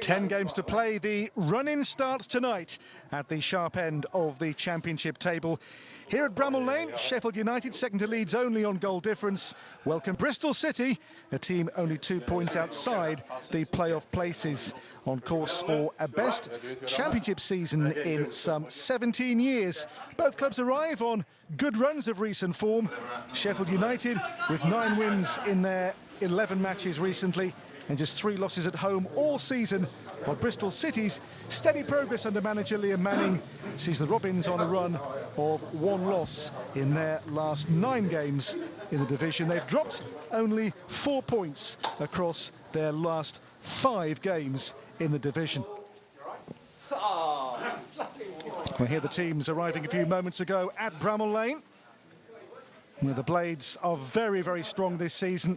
10 games to play. The run-in starts tonight at the sharp end of the championship table. Here at Bramall Lane, Sheffield United, second to Leeds only on goal difference, welcome Bristol City, a team only 2 points outside the playoff places, on course for a best championship season in some 17 years. Both clubs arrive on good runs of recent form. Sheffield United with 9 wins in their 11 matches recently and just 3 losses at home all season, while Bristol City's steady progress under manager Liam Manning sees the Robins on a run of 1 loss in their last 9 games in the division. They've dropped only 4 points across their last 5 games in the division. Well, here the teams arriving a few moments ago at Bramall Lane, where the Blades are very, very strong this season.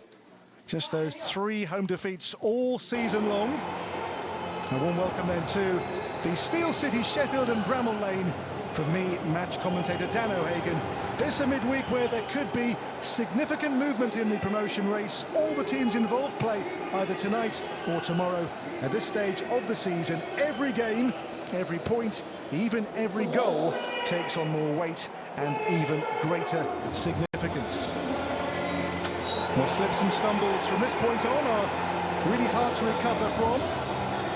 Just those 3 home defeats all season long. A warm welcome then to the Steel City, Sheffield and Bramall Lane from me, match commentator Dan O'Hagan. This a midweek where there could be significant movement in the promotion race. All the teams involved play either tonight or tomorrow. At this stage of the season, every game, every point, even every goal takes on more weight and even greater significance. Well, slips and stumbles from this point on are really hard to recover from.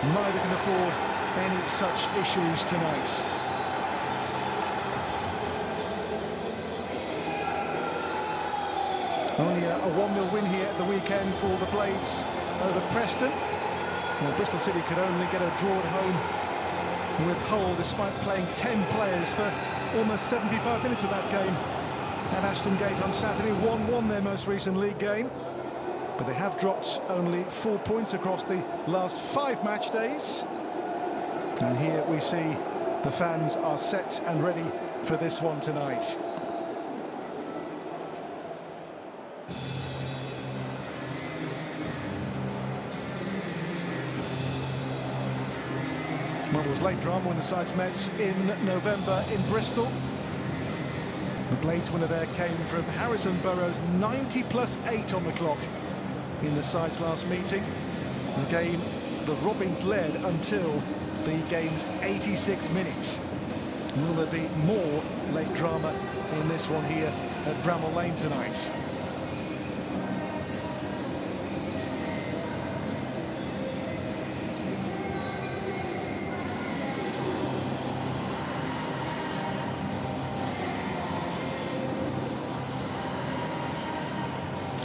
Neither can afford any such issues tonight. Only a 1-0 win here at the weekend for the Blades over Preston. Well, Bristol City could only get a draw at home with Hull, despite playing 10 players for almost 75 minutes of that game at Ashton Gate on Saturday. 1-1 their most recent league game, but they have dropped only 4 points across the last 5 match days. And here we see the fans are set and ready for this one tonight. Well, there was late drama when the sides met in November in Bristol. The Blades winner there came from Harrison Burrows, 90+8 on the clock in the side's last meeting. A game the Robins led until the game's 86th minute. Will there be more late drama in this one here at Bramall Lane tonight?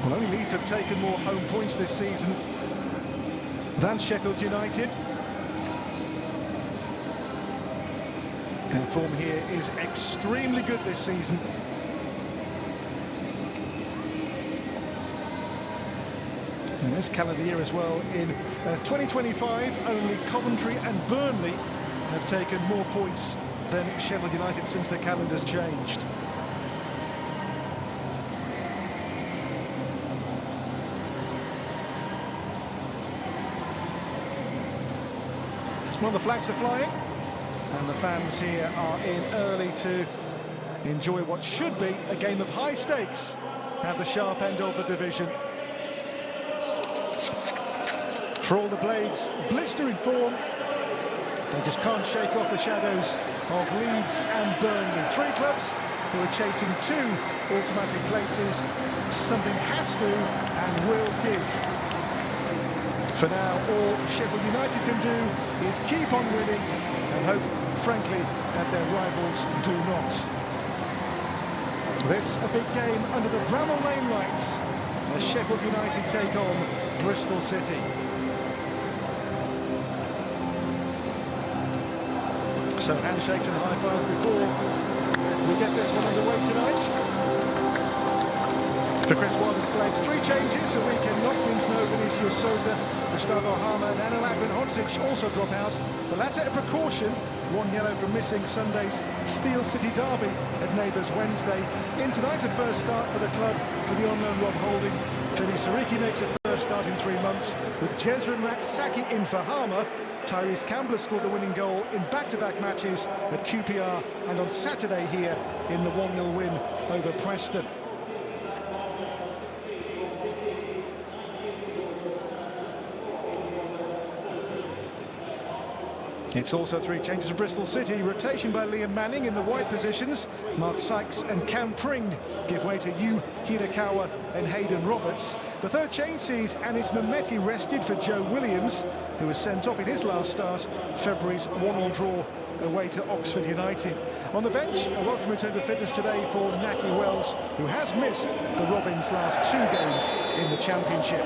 Well, only Leeds have taken more home points this season than Sheffield United. Their form here is extremely good this season. And this calendar year as well, in 2025, only Coventry and Burnley have taken more points than Sheffield United since the calendar's changed. Well, the flags are flying, and the fans here are in early to enjoy what should be a game of high stakes at the sharp end of the division. For all the Blades' blistering form, they just can't shake off the shadows of Leeds and Burnley. 3 clubs who are chasing 2 automatic places. Something has to and will give. For now, all Sheffield United can do is keep on winning and hope, frankly, that their rivals do not. This a big game under the Bramall Lane lights as Sheffield United take on Bristol City. So handshakes and high fives before we get this one underway tonight. For Chris Wilder's Blades, 3 changes, a weekend knock means no Vinicius Souza, Gustavo Harmer and Anil Agban-Hodzic also drop out. The latter a precaution, 1 yellow from missing Sunday's Steel City derby at Neighbours Wednesday. In tonight, a first start for the club for the on-loan Rob Holding. Fili Sariki makes a first start in 3 months, with Jezran Raksaki in for Harmer. Tyrese Campbell scored the winning goal in back-to-back matches at QPR and on Saturday here in the 1-0 win over Preston. It's also 3 changes for Bristol City. Rotation by Liam Manning in the wide positions. Mark Sykes and Cam Pring give way to Yu Hirakawa and Hayden Roberts. The 3rd change sees Anis Mehmeti rested for Joe Williams, who was sent off in his last start, February's 1-1 draw away to Oxford United. On the bench, a welcome return to fitness today for Naki Wells, who has missed the Robins' last 2 games in the Championship.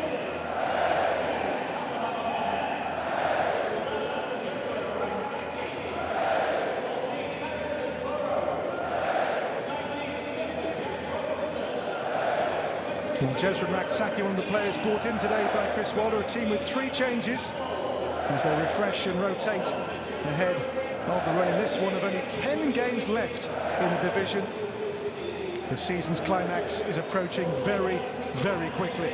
Well, Jezran Raksaki, one of the players brought in today by Chris Wilder, a team with 3 changes as they refresh and rotate ahead of the run in this one of only 10 games left in the division. The season's climax is approaching very, very quickly.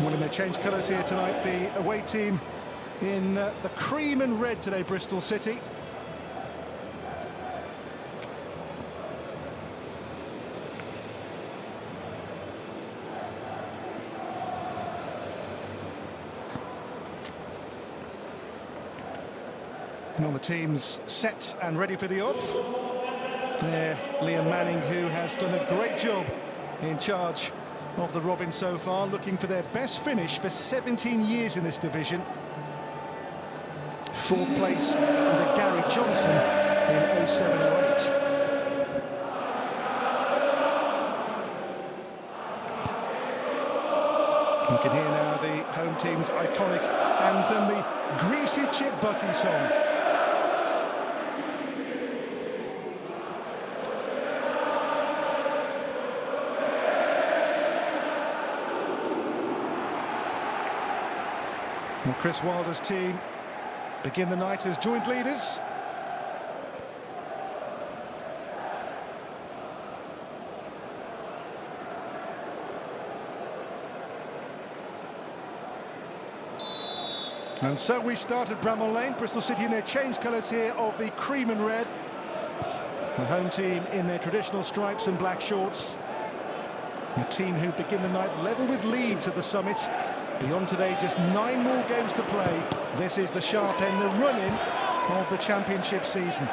One of their change colours here tonight, the away team in the cream and red today, Bristol City. And all the teams set and ready for the off. There, Liam Manning, who has done a great job in charge of the Robins so far, looking for their best finish for 17 years in this division. 4th place under Gary Johnson in 07-08. You can hear now the home team's iconic anthem, the Greasy Chip Butty song. Well, Chris Wilder's team begin the night as joint leaders. And so we start at Bramall Lane. Bristol City in their change colours here of the cream and red. The home team in their traditional stripes and black shorts. A team who begin the night level with Leeds at the Summit. Beyond today, just 9 more games to play. This is the sharp end, the run-in of the Championship season.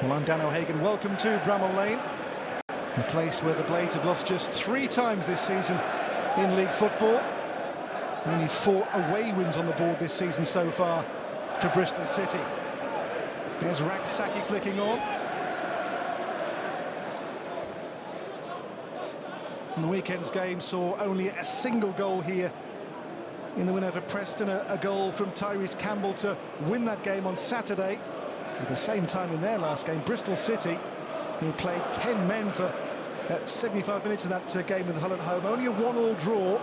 Well, I'm Dan O'Hagan. Welcome to Bramall Lane, a place where the Blades have lost just 3 times this season in league football. Only 4 away wins on the board this season so far for Bristol City. There's Raksaki flicking on. And the weekend's game saw only a single goal here in the win over Preston, a goal from Tyrese Campbell to win that game on Saturday. At the same time in their last game, Bristol City, who played 10 men for 75 minutes in that game with Hull at home, only a 1-1 draw.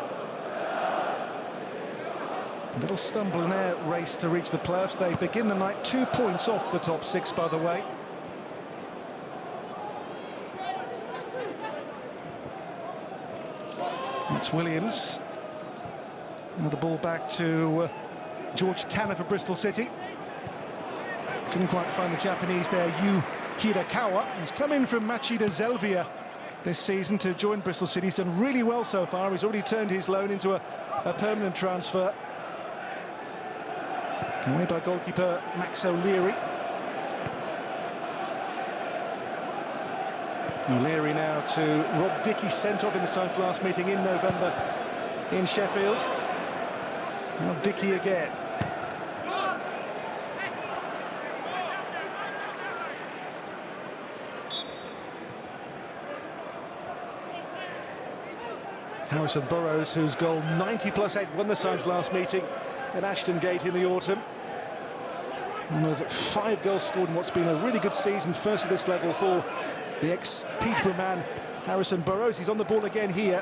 A little stumble in their race to reach the playoffs. They begin the night 2 points off the top 6, by the way. That's Williams. Now the ball back to George Tanner for Bristol City. Couldn't quite find the Japanese there, Yu Hirakawa. He's come in from Machida Zelvia this season to join Bristol City. He's done really well so far. He's already turned his loan into a permanent transfer. Away by goalkeeper Max O'Leary. O'Leary now to Rob Dickey, sent off in the side's last meeting in November in Sheffield. Now Dickey again. Harrison Burrows, whose goal 90+8 won the side's last meeting at Ashton Gate in the autumn. One of 5 goals scored in what's been a really good season, first at this level for the ex-Peterborough man, Harrison Burrows. He's on the ball again here.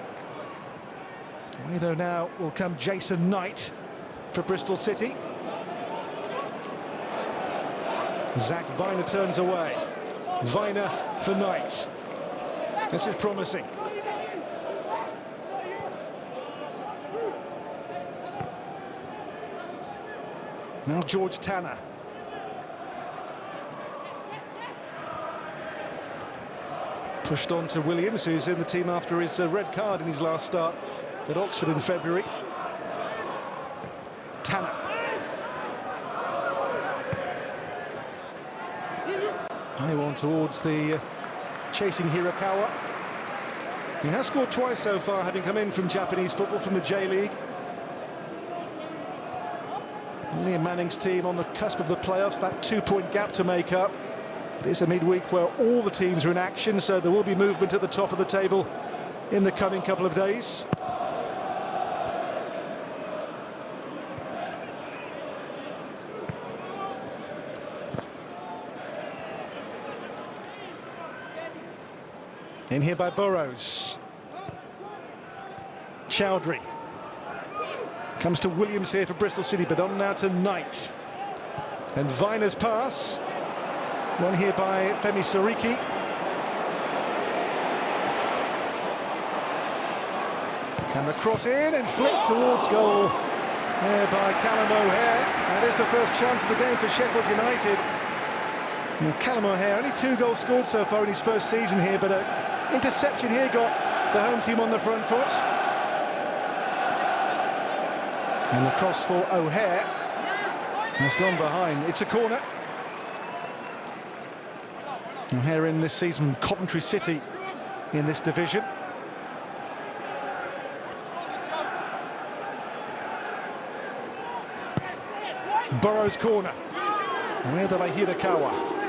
Away though now will come Jason Knight for Bristol City. Zach Viner turns away. Viner for Knight. This is promising. Now George Tanner. Pushed on to Williams, who's in the team after his red card in his last start at Oxford in February. Tanner. High one towards the chasing Hirakawa. He has scored twice so far, having come in from Japanese football from the J-League. Liam Manning's team on the cusp of the playoffs, that 2-point gap to make up. It is a midweek where all the teams are in action, so there will be movement at the top of the table in the coming couple of days. In here by Burrows. Chowdhury. Comes to Williams here for Bristol City, but on now to Knight. And Viner's pass. One here by Femi Sariki. And the cross in and flicked towards goal there by Callum O'Hare. That is the first chance of the game for Sheffield United. Well, Callum O'Hare, only 2 goals scored so far in his first season here, but an interception here got the home team on the front foot. And the cross for O'Hare has gone behind. It's a corner. O'Hare in this season, Coventry City in this division. Burrows corner. Where by Hirakawa.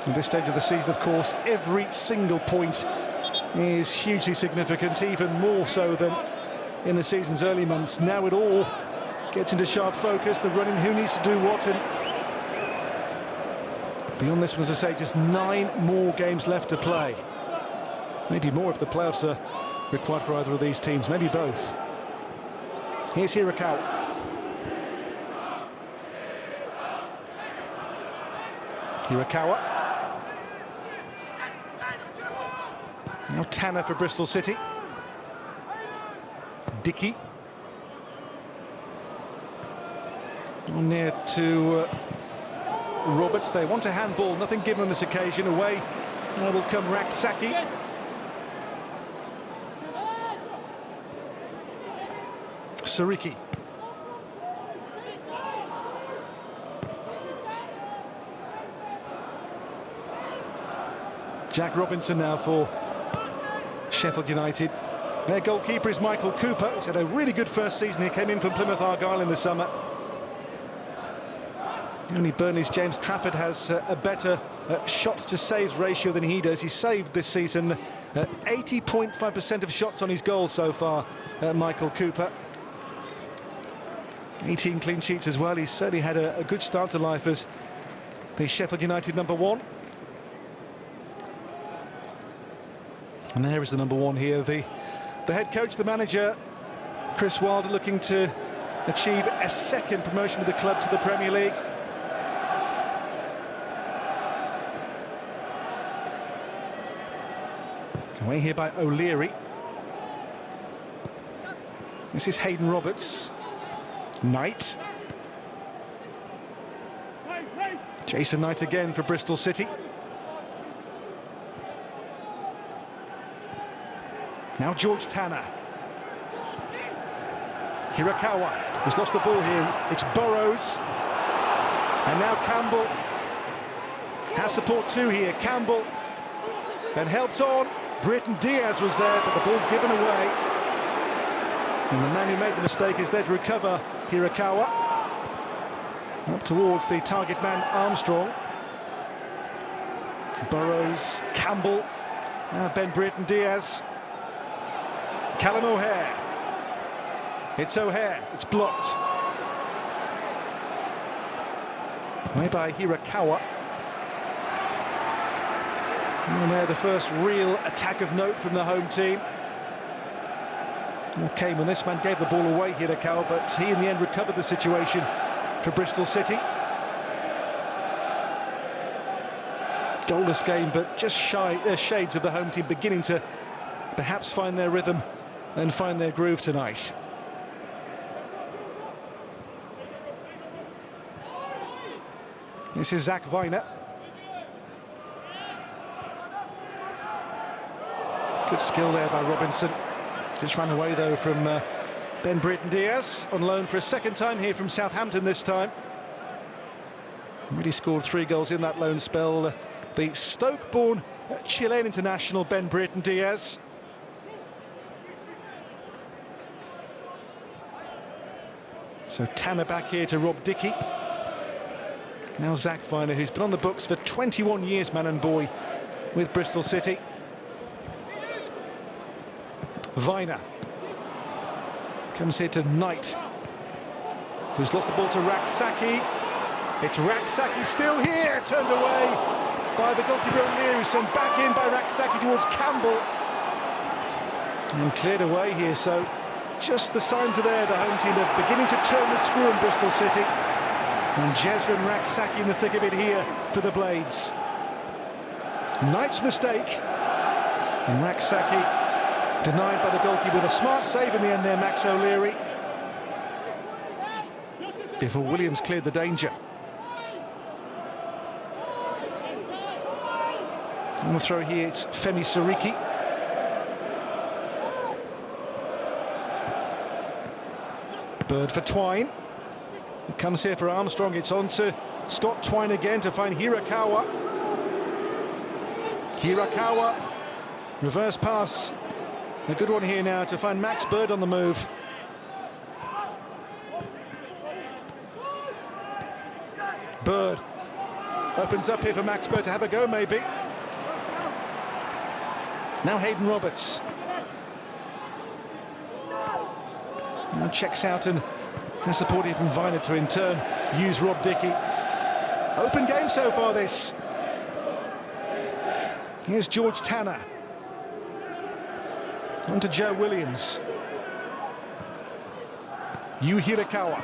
At this stage of the season, of course, every single point is hugely significant, even more so than in the season's early months. Now it all gets into sharp focus, the running, who needs to do what, and beyond this one, as I say, just 9 more games left to play. Maybe more if the playoffs are required for either of these teams, maybe both. Here's Hirakawa. Hirakawa. Now Tanner for Bristol City. Dickey. On near to Roberts. They want a handball, nothing given on this occasion. Away now will come Raksaki. Sariki. Jack Robinson now for Sheffield United. Their goalkeeper is Michael Cooper. He's had a really good first season. He came in from Plymouth Argyle in the summer. Only Burnley's James Trafford has a better shots to saves ratio than he does. He's saved this season 80.5% of shots on his goal so far, Michael Cooper. 18 clean sheets as well. He's certainly had a good start to life as the Sheffield United #1. And there is the #1 here, the head coach, the manager, Chris Wilder, looking to achieve a second promotion with the club to the Premier League. Away here by O'Leary. This is Hayden Roberts. Knight. Jason Knight again for Bristol City. Now George Tanner. Hirakawa, who's lost the ball here. It's Burrows. And now Campbell has support too here. Campbell, and helped on. Britton Diaz was there, but the ball given away. And the man who made the mistake is there to recover, Hirakawa. Up towards the target man, Armstrong. Burrows, Campbell, now Ben Britton Diaz. Callum O'Hare. It's O'Hare, it's blocked. Away by Hirakawa. And there the first real attack of note from the home team. It came when this man gave the ball away, Hirakawa, but he in the end recovered the situation for Bristol City. Goalless game, but just shades of the home team beginning to perhaps find their rhythm and find their groove tonight. This is Zach Weiner. Good skill there by Robinson. Just ran away though from Ben Britton Diaz, on loan for a second time here from Southampton this time. Really scored 3 goals in that loan spell. The Stoke-born Chilean international Ben Britton Diaz. So Tanner back here to Rob Dickey. Now Zach Weiner, who's been on the books for 21 years, man and boy, with Bristol City. Weiner comes here to Knight, who's lost the ball to Raksaki. It's Raksaki still here, turned away by the goalkeeper O'Leary, sent back in by Raksaki towards Campbell. And cleared away here, so just the signs are there. The home team are beginning to turn the screw in Bristol City. And Jezra and Raksaki in the thick of it here for the Blades. Knight's mistake. And Raksaki denied by the goalkeeper with a smart save in the end there, Max O'Leary. Before Williams cleared the danger. On the throw here, it's Femi Sariki. Bird for Twine. It comes here for Armstrong. It's on to Scott Twine again to find Hirakawa. Hirakawa. Reverse pass. A good one here now to find Max Bird on the move. Bird opens up here for Max Bird to have a go, maybe. Now Hayden Roberts. Now checks out and has support here from Weiner to in turn use Rob Dickey. Open game so far, this. Here's George Tanner. On to Joe Williams. Yu Hirakawa.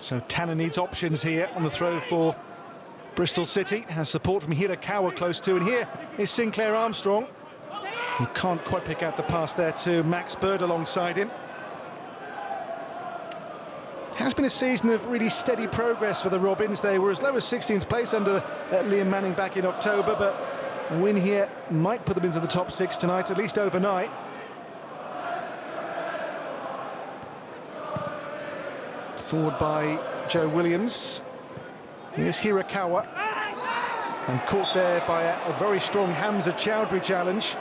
So Tanner needs options here on the throw for Bristol City. Has support from Hirakawa close to, and here is Sinclair Armstrong, who can't quite pick out the pass there to Max Bird alongside him. Has been a season of really steady progress for the Robins. They were as low as 16th place under Liam Manning back in October, but a win here might put them into the top 6 tonight, at least overnight. Forward by Joe Williams. Here's Hirakawa. And caught there by a very strong Hamza Chowdhury challenge.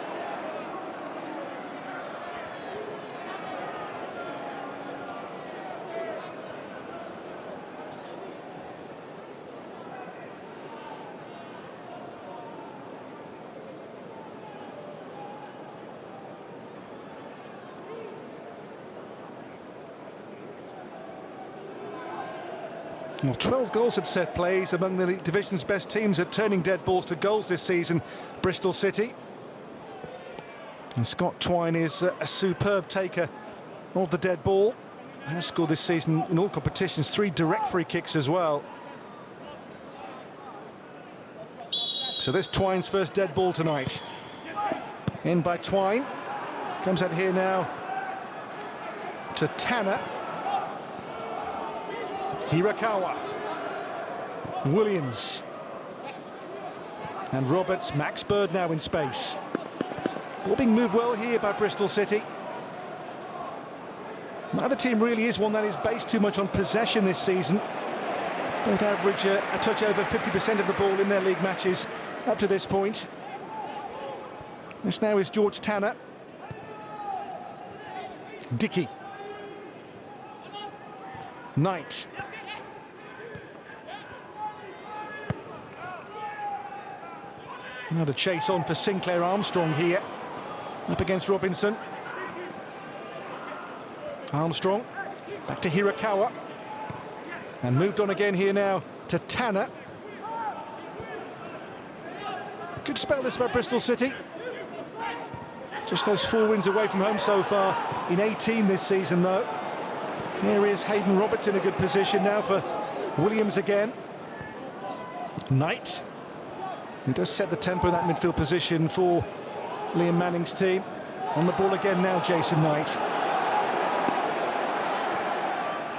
Well, 12 goals at set plays, among the division's best teams at turning dead balls to goals this season, Bristol City. And Scott Twine is a superb taker of the dead ball. He has scored this season in all competitions, 3 direct free kicks as well. So this Twine's first dead ball tonight. In by Twine. Comes out here now to Tanner. Hirakawa, Williams, and Roberts. Max Bird now in space. Ball being moved well here by Bristol City. Neither team really is one that is based too much on possession this season. Both average a touch over 50% of the ball in their league matches up to this point. This now is George Tanner. Dickey. Knight. Another chase on for Sinclair Armstrong here, up against Robinson. Armstrong, back to Hirakawa. And moved on again here now to Tanner. Good spell this by Bristol City. Just those 4 wins away from home so far in 18 this season, though. Here is Hayden Roberts in a good position now for Williams again. Knight, who does set the tempo in that midfield position for Liam Manning's team. On the ball again now, Jason Knight.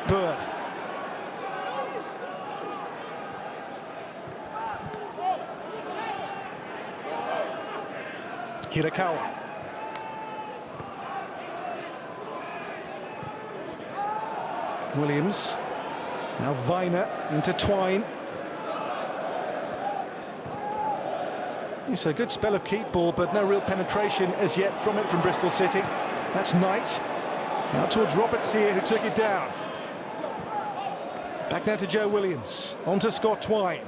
Bird. Hirakawa. Williams. Now Viner into Twine. It's a good spell of keep ball, but no real penetration as yet from it from Bristol City. That's Knight. Now towards Roberts here, who took it down. Back now to Joe Williams. On to Scott Twine.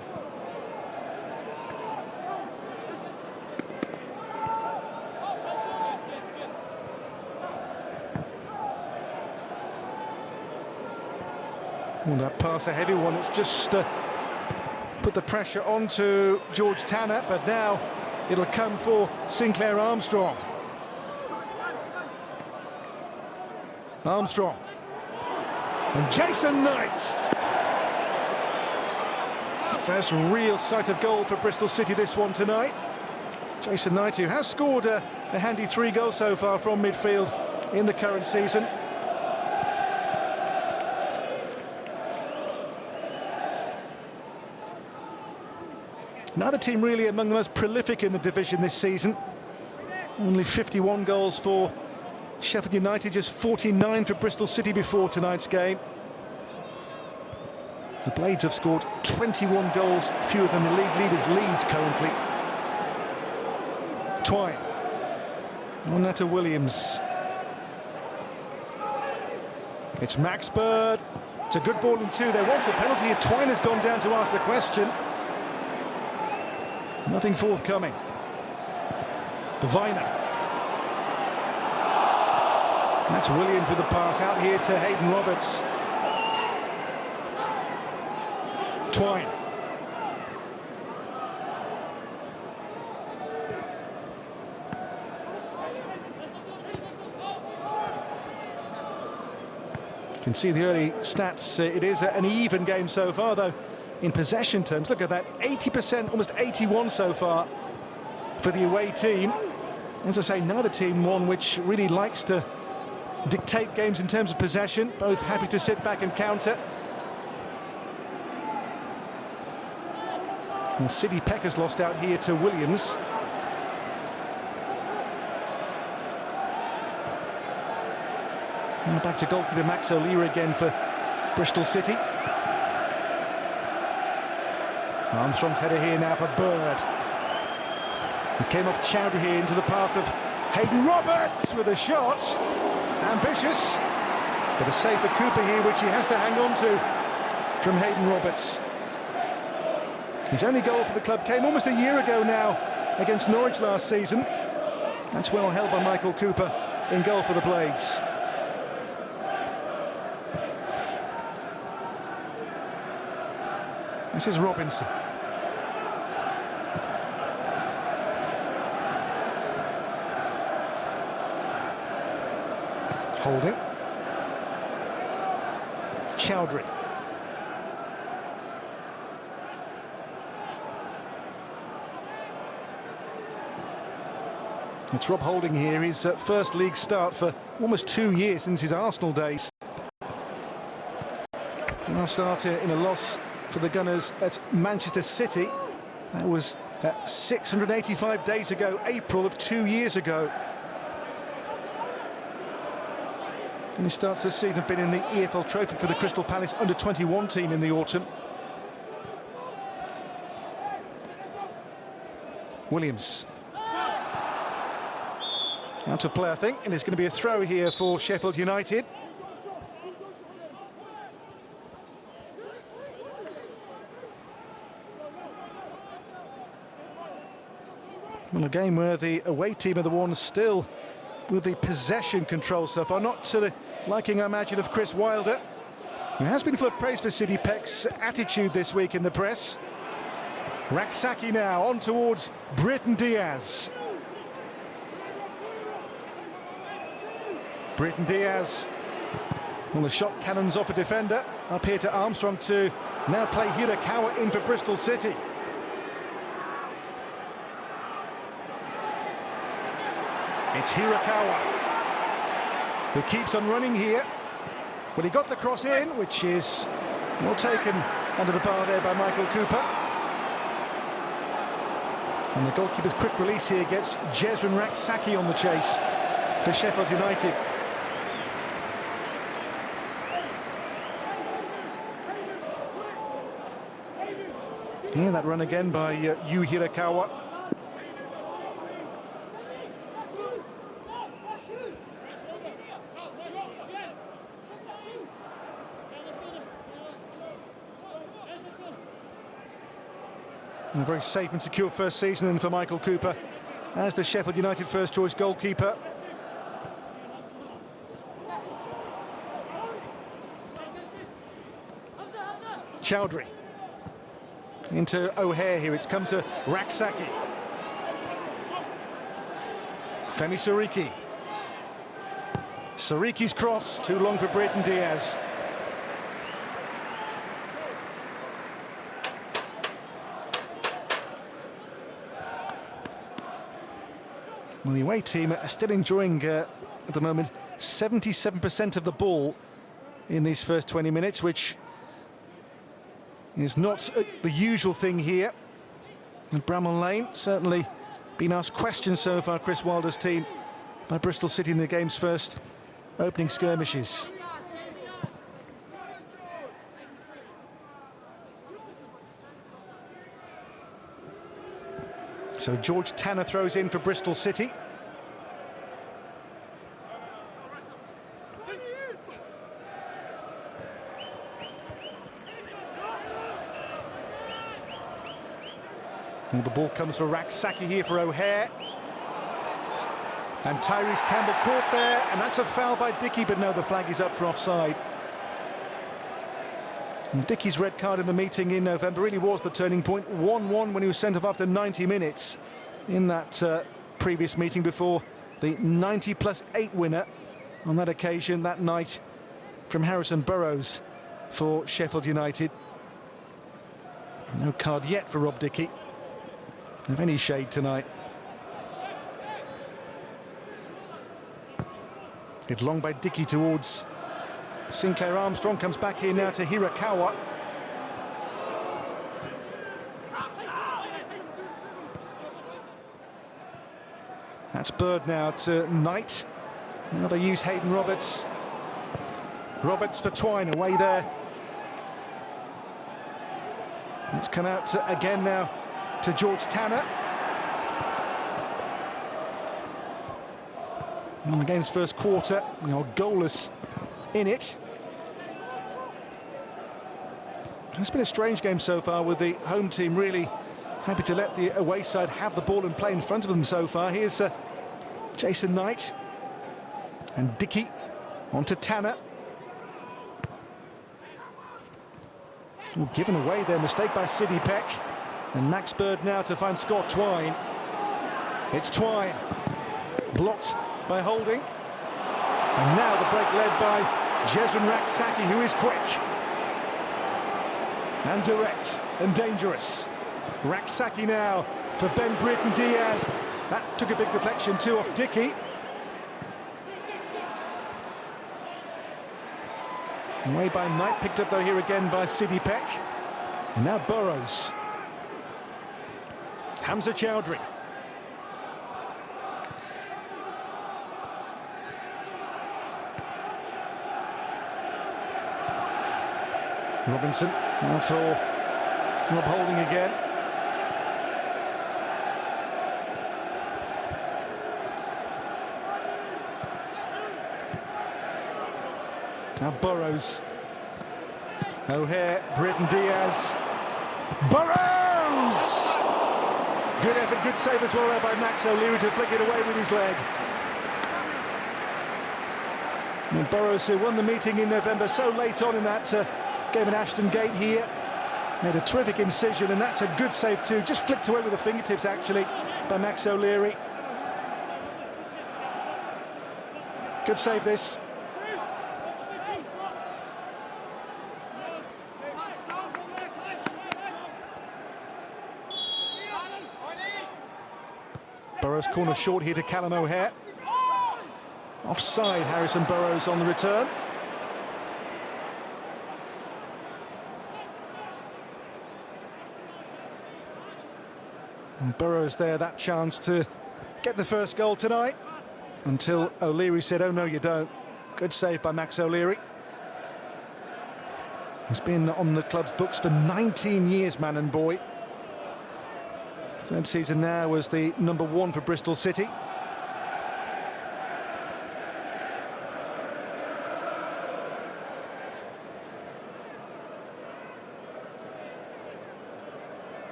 Oh, that pass, a heavy one. It's just put the pressure onto George Tanner, but now it'll come for Sinclair Armstrong. Armstrong. And Jason Knight. First real sight of goal for Bristol City, this one tonight. Jason Knight, who has scored a handy 3 goals so far from midfield in the current season. Another team really among the most prolific in the division this season. Only 51 goals for Sheffield United, just 49 for Bristol City before tonight's game. The Blades have scored 21 goals, fewer than the league leaders Leeds currently. Twine. On that to Williams. It's Max Bird. It's a good ball in 2. They want a penalty. Twine has gone down to ask the question. Nothing forthcoming. Viner. That's Williams with the pass out here to Hayden Roberts. Twine. You can see the early stats. It is an even game so far, though. In possession terms, look at that, 80%, almost 81 so far for the away team. As I say, neither team one which really likes to dictate games in terms of possession, both happy to sit back and counter. And City Pecker's lost out here to Williams. And back to goalkeeper Max O'Leary again for Bristol City. Armstrong's header here now for Bird. He came off Chowdhury here into the path of Hayden Roberts with a shot. Ambitious, but a save for Cooper here, which he has to hang on to from Hayden Roberts. His only goal for the club came almost a year ago now against Norwich last season. That's well held by Michael Cooper in goal for the Blades. This is Robinson. Holding. Chowdhury. It's Rob Holding here, his first league start for almost 2 years since his Arsenal days. Last start in a loss for the Gunners at Manchester City. That was 685 days ago, April of 2 years ago. And he starts this season, have been in the EFL Trophy for the Crystal Palace under-21 team in the autumn. Williams. Out of play, I think, and it's going to be a throw here for Sheffield United. Well, a game where the away team are the ones still with the possession control so far, not to the liking, I imagine, of Chris Wilder. It has been full of praise for City Peck's attitude this week in the press. Raksaki now on towards Britton Diaz. Britton Diaz. Well, the shot cannons off a defender. Up here to Armstrong to now play Hirakawa in for Bristol City. It's Hirakawa who keeps on running here. Well, he got the cross in, which is well taken under the bar there by Michael Cooper. And the goalkeeper's quick release here gets Jezran Raksaki on the chase for Sheffield United. Yeah, that run again by Yu Hirakawa. A very safe and secure first season then for Michael Cooper as the Sheffield United first choice goalkeeper. Chowdhury into O'Hare here. It's come to Raksaki. Femi Sariki. Sariki's cross, too long for Britton Diaz. Well, the away team are still enjoying, at the moment, 77% of the ball in these first 20 minutes, which is not the usual thing here. And Bramall Lane certainly been asked questions so far, Chris Wilder's team, by Bristol City in the game's first opening skirmishes. So George Tanner throws in for Bristol City. And the ball comes for Raksaki here for O'Hare. And Tyrese Campbell caught there, and that's a foul by Dickey, but no, the flag is up for offside. And Dickey's red card in the meeting in November really was the turning point. 1-1 when he was sent off after 90 minutes in that previous meeting before the 90+8 winner on that occasion that night from Harrison Burrows for Sheffield United. No card yet for Rob Dickey of any shade tonight. It's long by Dickey towards Sinclair Armstrong, comes back here now to Hirakawa. That's Bird now to Knight. Now they use Hayden Roberts. Roberts for Twine, away there. It's come out again now to George Tanner. In the game's first quarter, goalless in it. It's been a strange game so far, with the home team really happy to let the away side have the ball and play in front of them so far. Here's Jason Knight and Dickey on to Tanner. Well, given away there, mistake by City Peck. And Max Bird now to find Scott Twine. It's Twine, blocked by Holding. And now the break led by Jezran Raksaki, who is quick and direct and dangerous. Raksaki now for Ben Britton Diaz. That took a big deflection too off Dickey. Away by Knight, picked up though here again by City Peck. And now Burrows. Hamza Chowdhury. Robinson, now for Rob Holding again. Now Burrows. O'Hare, Britton Diaz. Burrows! Good effort, good save as well there by Max O'Leary to flick it away with his leg. And Burrows, who won the meeting in November so late on in that game in Ashton Gate here, made a terrific incision, and that's a good save too. Just flicked away with the fingertips, actually, by Max O'Leary. Good save, this. Burrows corner short here to Callum O'Hare. Offside, Harrison Burrows on the return. And Burrows there, that chance to get the first goal tonight, until O'Leary said, oh no you don't. Good save by Max O'Leary. He's been on the club's books for 19 years, man and boy. Third season now as the #1 for Bristol City.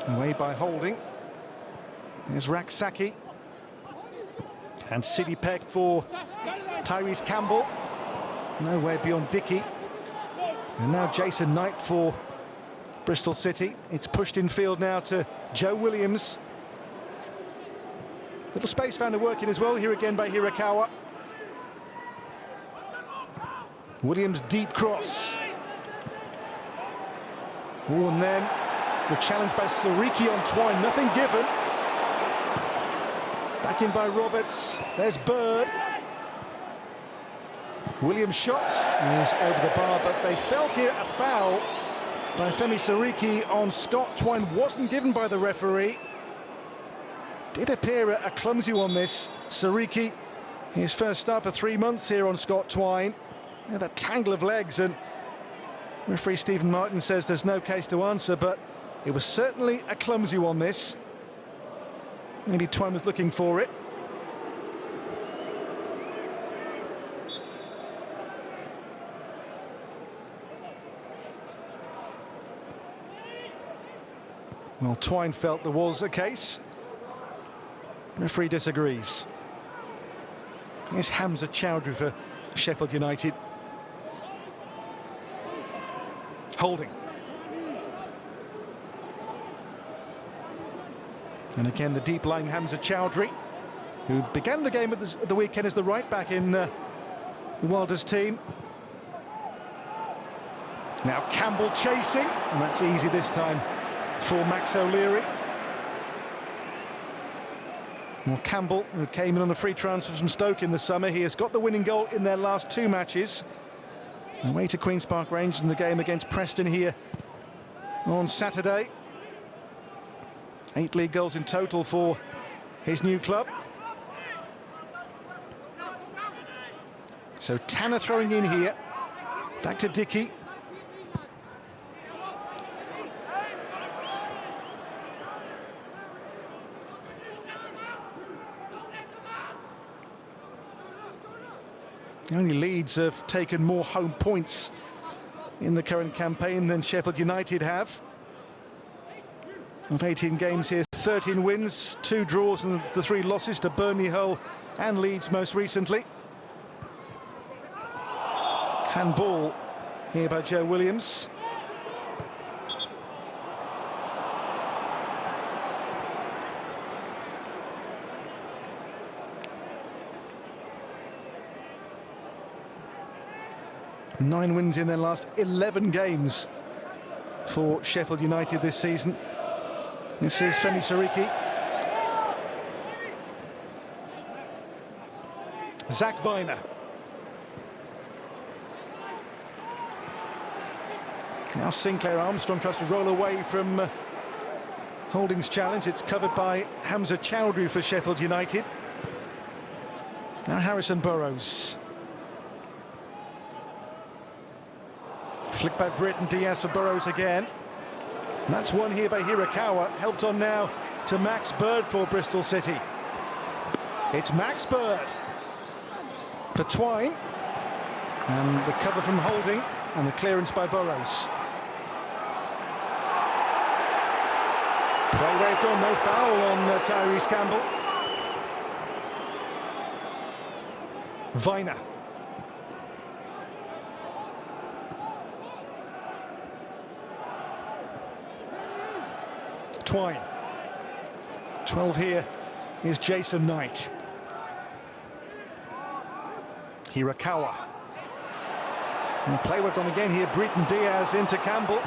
Away by Holding. Here's Raksaki. And City Peck for Tyrese Campbell. Nowhere beyond Dickey. And now Jason Knight for Bristol City. It's pushed in field now to Joe Williams. Little space found to work in as well here again by Hirakawa. Williams deep cross. Oh, and then the challenge by Sariki on Twine, nothing given. Back in by Roberts, there's Bird. Williams' shots is over the bar, but they felt here a foul by Femi Sariki on Scott. Twine wasn't given by the referee. Did appear a clumsy one, this. Sariki, his first start for 3 months here on Scott Twine. Yeah, that tangle of legs, and referee Stephen Martin says there's no case to answer, but it was certainly a clumsy one, this. Maybe Twine was looking for it. Well, Twine felt there was a case. Referee disagrees. Here's Hamza Chowdhury for Sheffield United. Holding. And again, the deep-lying Hamza Chowdhury, who began the game at the weekend as the right-back in Wilder's team. Now Campbell chasing, and that's easy this time for Max O'Leary. Well, Campbell, who came in on a free transfer from Stoke in the summer, he has got the winning goal in their last 2 matches. Away to Queen's Park Rangers in the game against Preston here on Saturday. 8 league goals in total for his new club. So Tanner throwing in here. Back to Dickey. Only Leeds have taken more home points in the current campaign than Sheffield United have. Of 18 games here, 13 wins, 2 draws and the 3 losses to Burnley, Hull and Leeds most recently. Handball here by Joe Williams. Nine wins in their last 11 games for Sheffield United this season. This is Femi Sariki. Zach Viner. Now Sinclair Armstrong tries to roll away from Holding's challenge. It's covered by Hamza Chowdhury for Sheffield United. Now Harrison Burrows. Flick by Britt and Diaz for Burrows again. And that's one here by Hirakawa, helped on now to Max Bird for Bristol City. It's Max Bird for Twine. And the cover from Holding and the clearance by Burrows. Play waved on, no foul on Tyrese Campbell. Viner. Twine. 12 here is Jason Knight. Hirakawa. And play worked on again here. Breton Diaz into Campbell.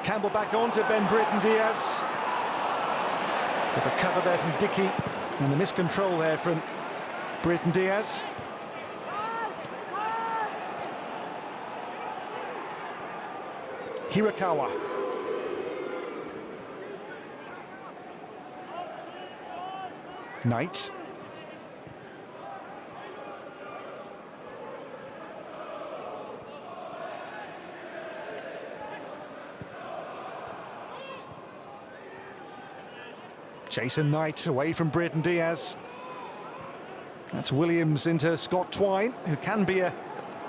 Campbell back on to Ben Breton Diaz. But the cover there from Dickey and the miscontrol there from Breton Diaz. Hirakawa. Knight. Jason Knight away from Breton Diaz. That's Williams into Scott Twine, who can be a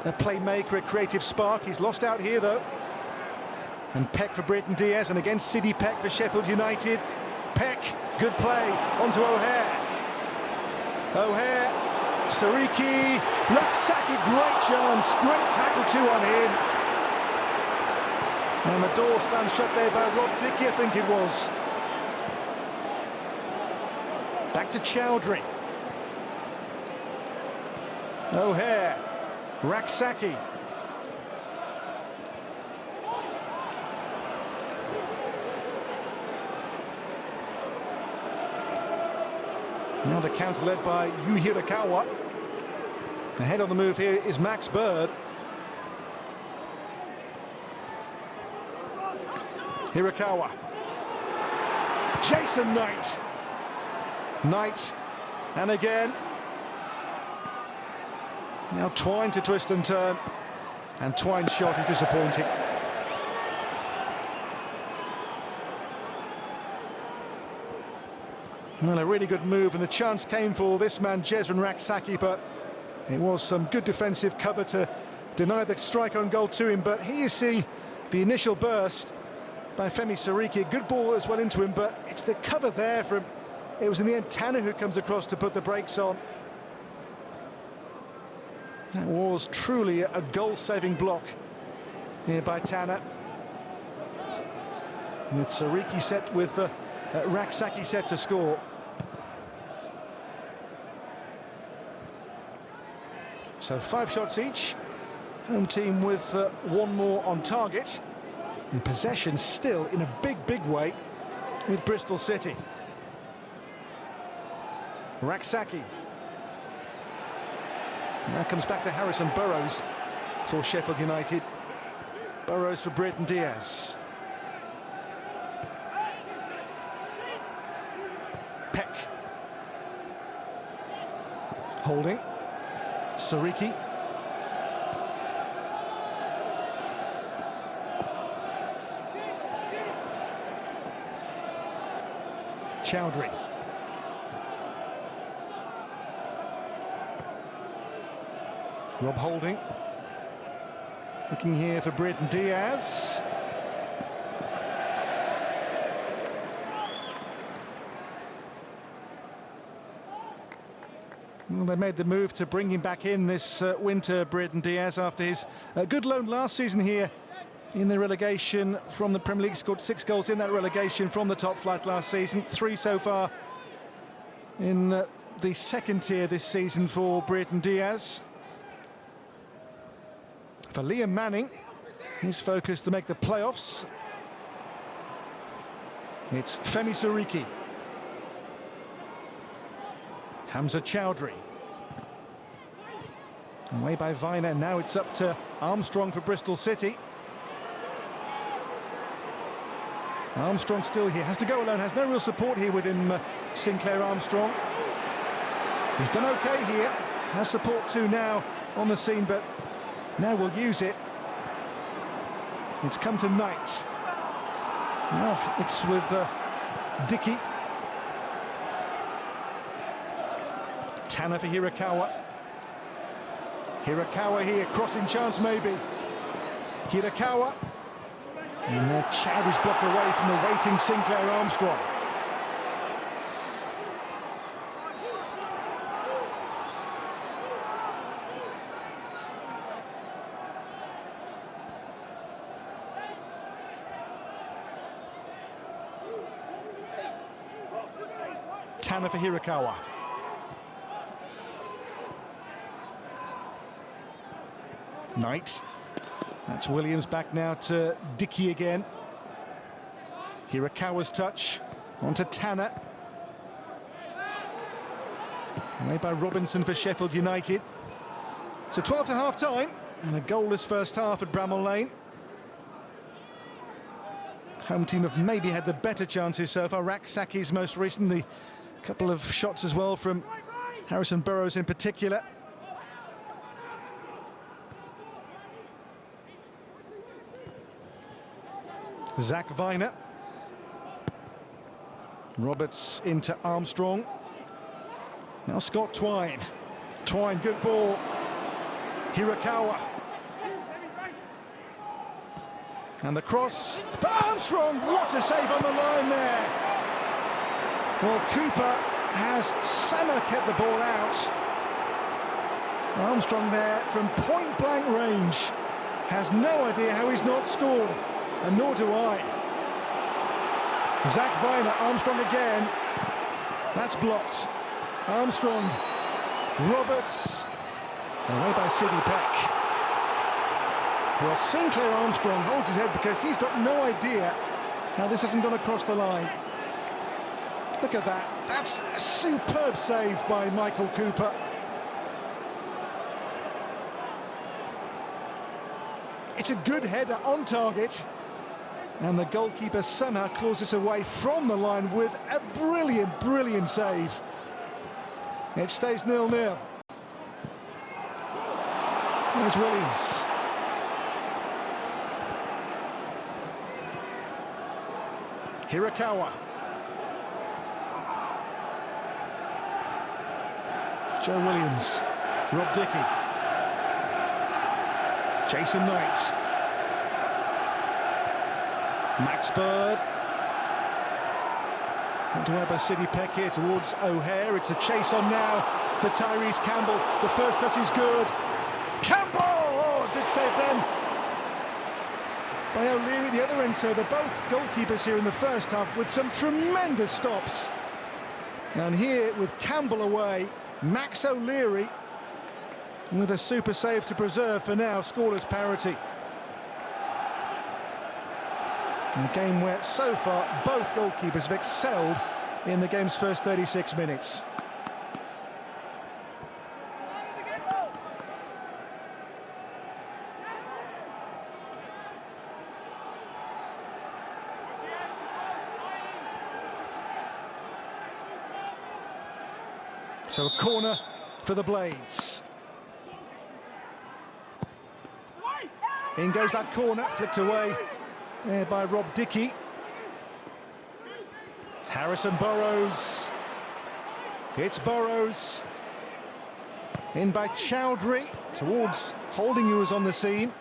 playmaker, a creative spark. He's lost out here though. And Peck for Breton Diaz, and again Sidney Peck for Sheffield United. Peck, good play, onto O'Hare. O'Hare, Sariki, Laksaki, great chance, great tackle, 2-on in. And the door slammed shut there by Rob Dickey, I think it was. Back to Chowdhury. O'Hare, Raksaki. Now the counter led by Yu Hirakawa. Ahead on the move here is Max Bird. Hirakawa. Jason Knight. Knight, and again. Now Twine to twist and turn, and Twine's shot is disappointing. Well, a really good move, and the chance came for this man, Jezran Raksaki, but it was some good defensive cover to deny the strike on goal to him. But here you see the initial burst by Femi Sariki. A good ball as well into him, but it's the cover there from... It was in the end Tanner who comes across to put the brakes on. That was truly a goal-saving block here by Tanner. With Sariki set, with Raksaki set to score. So 5 shots each. Home team with one more on target. And possession still in a big way with Bristol City. Raksaki. Now comes back to Harrison Burrows for Sheffield United. Burrows for Breton Diaz. Peck. Holding. Sariki. Chowdhury. Rob Holding. Looking here for Breton Diaz. Well, they made the move to bring him back in this winter, Breton Diaz, after his good loan last season here in the relegation from the Premier League. Scored 6 goals in that relegation from the top flight last season, 3 so far in the second tier this season for Breton Diaz. For Liam Manning, his focus to make the playoffs. It's Femi Sariki. Hamza Chowdhury. Away by Viner, now it's up to Armstrong for Bristol City. Armstrong still here, has to go alone, has no real support here with him, Sinclair Armstrong. He's done okay here, has support too now on the scene, but now we'll use it. It's come to Knight. Now it's with Dickey. Tanner for Hirakawa. Hirakawa here, crossing chance maybe. Hirakawa. And Chowdhury's blocked away from the waiting Sinclair Armstrong. Tanner for Hirakawa. Knight. That's Williams back now to Dickey again. Hirakawa's touch. On to Tanner. Away by Robinson for Sheffield United. So 12 to half-time, and a goalless first half at Bramall Lane. Home team have maybe had the better chances so far. Raksaki's most recently, a couple of shots as well from Harrison Burrows in particular. Zach Viner. Roberts into Armstrong. Now Scott Twine. Twine, good ball. Hirakawa. And the cross for Armstrong. What a save on the line there. Well, Cooper has somehow kept the ball out. Armstrong there from point-blank range has no idea how he's not scored, and nor do I. Zach Viner, Armstrong again. That's blocked. Armstrong, Roberts, away by Sidney Peck. Well, Sinclair Armstrong holds his head because he's got no idea how this hasn't gone across the line. Look at that. That's a superb save by Michael Cooper. It's a good header on target. And the goalkeeper somehow claws this away from the line with a brilliant, brilliant save. It stays 0-0. Here's Williams. Hirakawa. Joe Williams. Rob Dickey. Jason Knight. Max Bird. Underway by Sidney Peck here towards O'Hare. It's a chase on now for Tyrese Campbell. The first touch is good. Campbell! Oh, good save then by O'Leary at the other end. So they're both goalkeepers here in the first half with some tremendous stops. And here with Campbell away, Max O'Leary with a super save to preserve for now scoreless parity. A game where, so far, both goalkeepers have excelled in the game's first 36 minutes. So a corner for the Blades. In goes that corner, flicked away there by Rob Dickey. Harrison Burrows. It's Burrows. In by Chowdhury towards Holding, who was on the scene.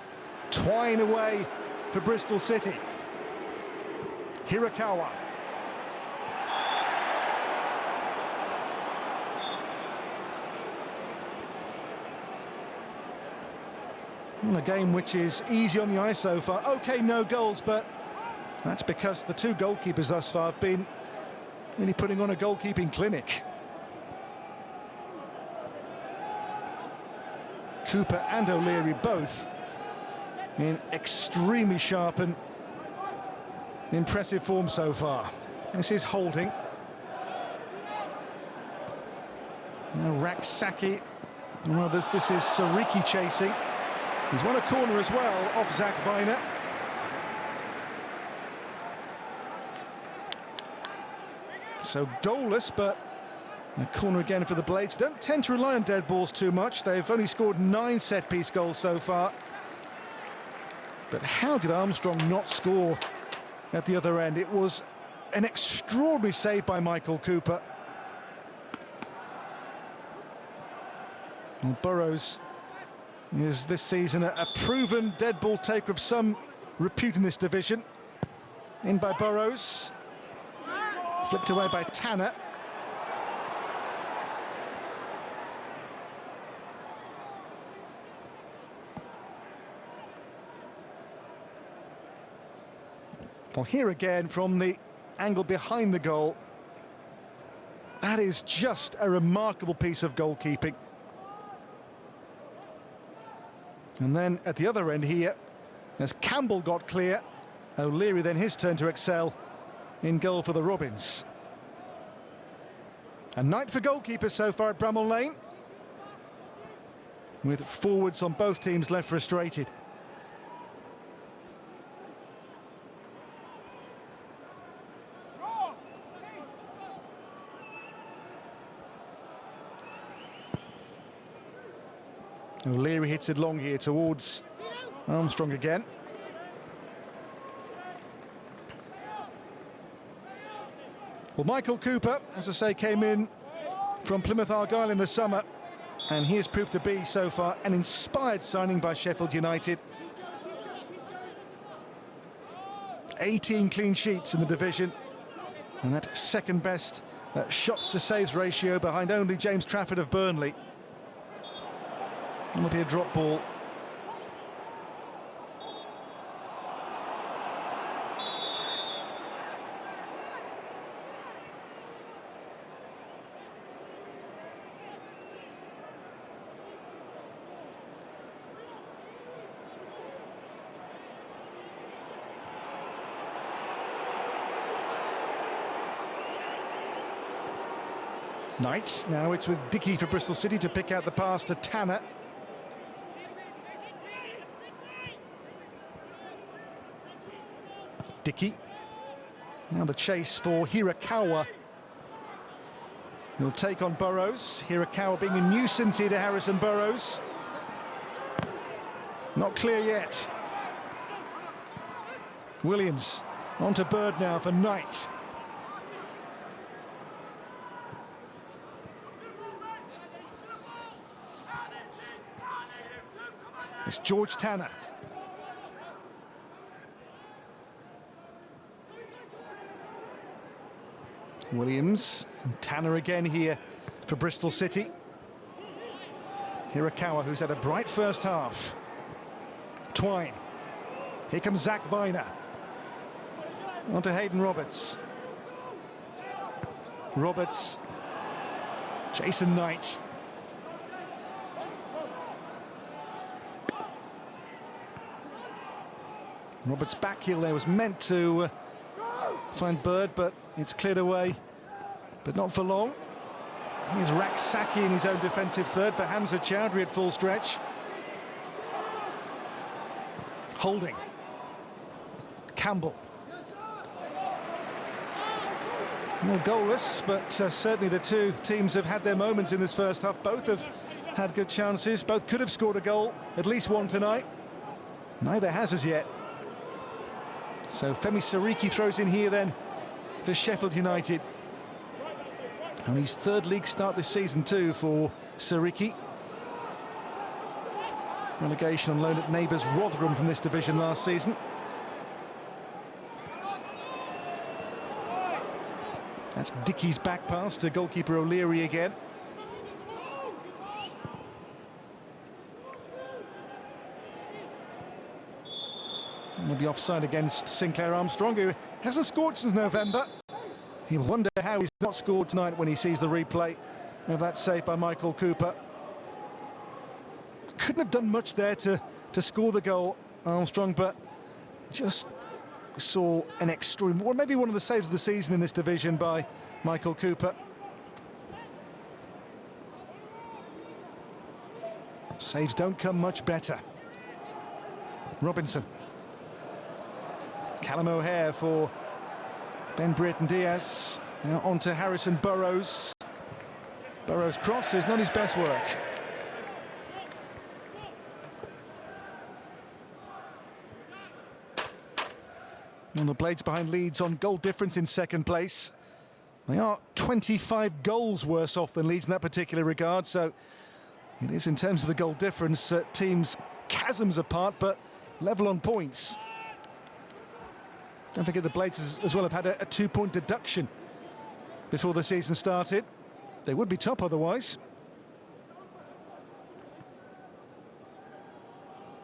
Twine away for Bristol City. Hirakawa. Well, a game which is easy on the eye so far. OK, no goals, but that's because the two goalkeepers thus far have been really putting on a goalkeeping clinic. Cooper and O'Leary both in extremely sharp and impressive form so far. This is Holding. Now Raksaki. Well, this is Sariki chasing. He's won a corner as well off Zach Viner. So goalless, but a corner again for the Blades. Don't tend to rely on dead balls too much. They've only scored 9 set-piece goals so far. But how did Armstrong not score at the other end? It was an extraordinary save by Michael Cooper. Well, Burrows is this season a proven dead ball taker of some repute in this division. In by Burrows. Flipped away by Tanner. Well, here again from the angle behind the goal. That is just a remarkable piece of goalkeeping. And then at the other end here, as Campbell got clear, O'Leary then his turn to excel in goal for the Robins. A night for goalkeepers so far at Bramall Lane, with forwards on both teams left frustrated. O'Leary hits it long here towards Armstrong again. Well, Michael Cooper, as I say, came in from Plymouth Argyle in the summer, and he has proved to be, so far, an inspired signing by Sheffield United. 18 clean sheets in the division, and that second best shots to saves ratio behind only James Trafford of Burnley. It'll be a drop ball. Knight, now it's with Dickey for Bristol City to pick out the pass to Tanner. Dickey. Now the chase for Hirakawa. He'll take on Burrows. Hirakawa being a nuisance here to Harrison Burrows. Not clear yet. Williams on to Bird now for Knight. It's George Tanner. Williams and Tanner again here for Bristol City. Hirakawa, who's had a bright first half. Twine. Here comes Zach Viner. On to Hayden Roberts. Roberts. Jason Knight. Roberts' back heel there was meant to find Bird, but it's cleared away, but not for long. Here's Raksaki in his own defensive third for Hamza Chowdhury at full stretch. Holding. Campbell. Well, goalless, but certainly the two teams have had their moments in this first half. Both have had good chances. Both could have scored a goal, at least one tonight. Neither has as yet. So Femi Sariki throws in here then for Sheffield United. And his third league start this season too for Sariki. Relegation on loan at neighbours Rotherham from this division last season. That's Dickey's back pass to goalkeeper O'Leary again. Will be offside against Sinclair Armstrong, who hasn't scored since November. He'll wonder how he's not scored tonight when he sees the replay of that save by Michael Cooper. Couldn't have done much there to score the goal, Armstrong, but just saw an extreme, or maybe one of the saves of the season in this division by Michael Cooper. Saves don't come much better. Robinson. Callum O'Hare for Ben Brereton Diaz. Now on to Harrison Burrows. Burrows' cross is not his best work. And the Blades behind Leeds on goal difference in second place. They are 25 goals worse off than Leeds in that particular regard, so it is, in terms of the goal difference, teams chasms apart, but level on points. Don't forget the Blades as well have had a 2-point deduction before the season started. They would be top otherwise.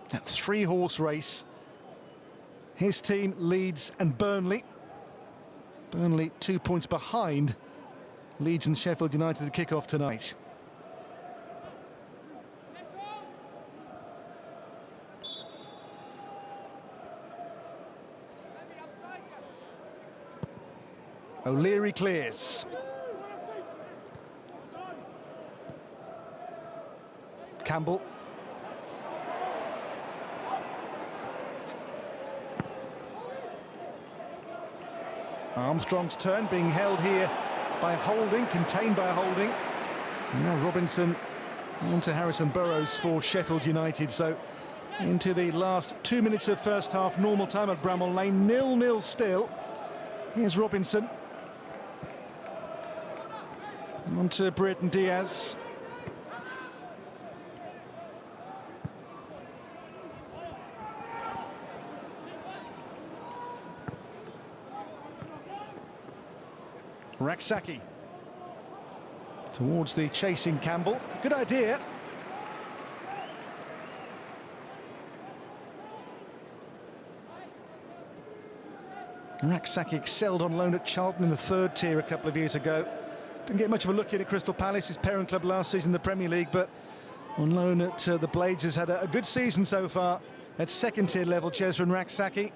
That 3-horse race. His team, Leeds and Burnley. Burnley 2 points behind Leeds and Sheffield United to kick off tonight. O'Leary clears. Campbell. Armstrong's turn, being held here by Holding, contained by Holding. And now Robinson on to Harrison Burrows for Sheffield United. So into the last 2 minutes of first half, normal time at Bramall Lane, 0-0 still. Here's Robinson. On to Brereton Diaz. Raksaki towards the chasing Campbell. Good idea. Raksaki excelled on loan at Charlton in the third tier a couple of years ago. Didn't get much of a look in at Crystal Palace, his parent club last season in the Premier League, but on loan at the Blades has had a good season so far at second tier level. Jezran Raksaki.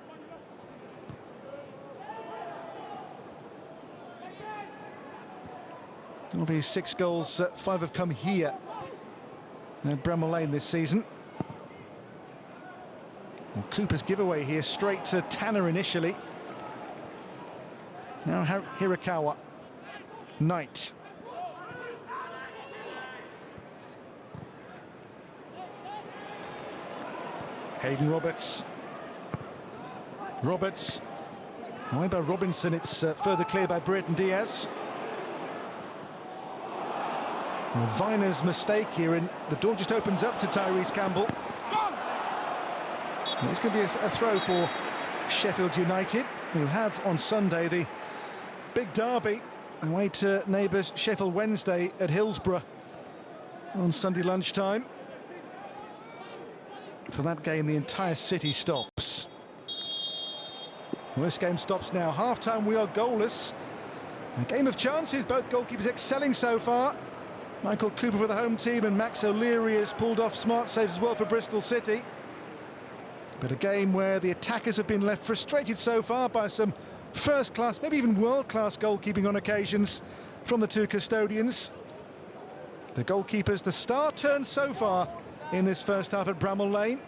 Of his 6 goals, 5 have come here at Bramall Lane this season. Well, Cooper's giveaway here, straight to Tanner initially. Now Hirakawa. Knight. Hayden Roberts. Roberts. Away by Robinson, it's further clear by Brereton Diaz. Well, Viner's mistake here, and the door just opens up to Tyrese Campbell. And it's going to be a throw for Sheffield United, who have on Sunday the big derby away to neighbours Sheffield Wednesday at Hillsborough on Sunday lunchtime. For that game, the entire city stops. Well, this game stops now. Half-time, we are goalless. A game of chances, both goalkeepers excelling so far. Michael Cooper for the home team, and Max O'Leary has pulled off smart saves as well for Bristol City. But a game where the attackers have been left frustrated so far by some first-class, maybe even world-class goalkeeping on occasions from the 2 custodians. The goalkeepers, the star turn so far in this first half at Bramall Lane.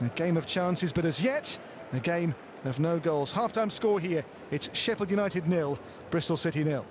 A game of chances, but as yet, a game of no goals. Half-time score here, it's Sheffield United 0, Bristol City 0.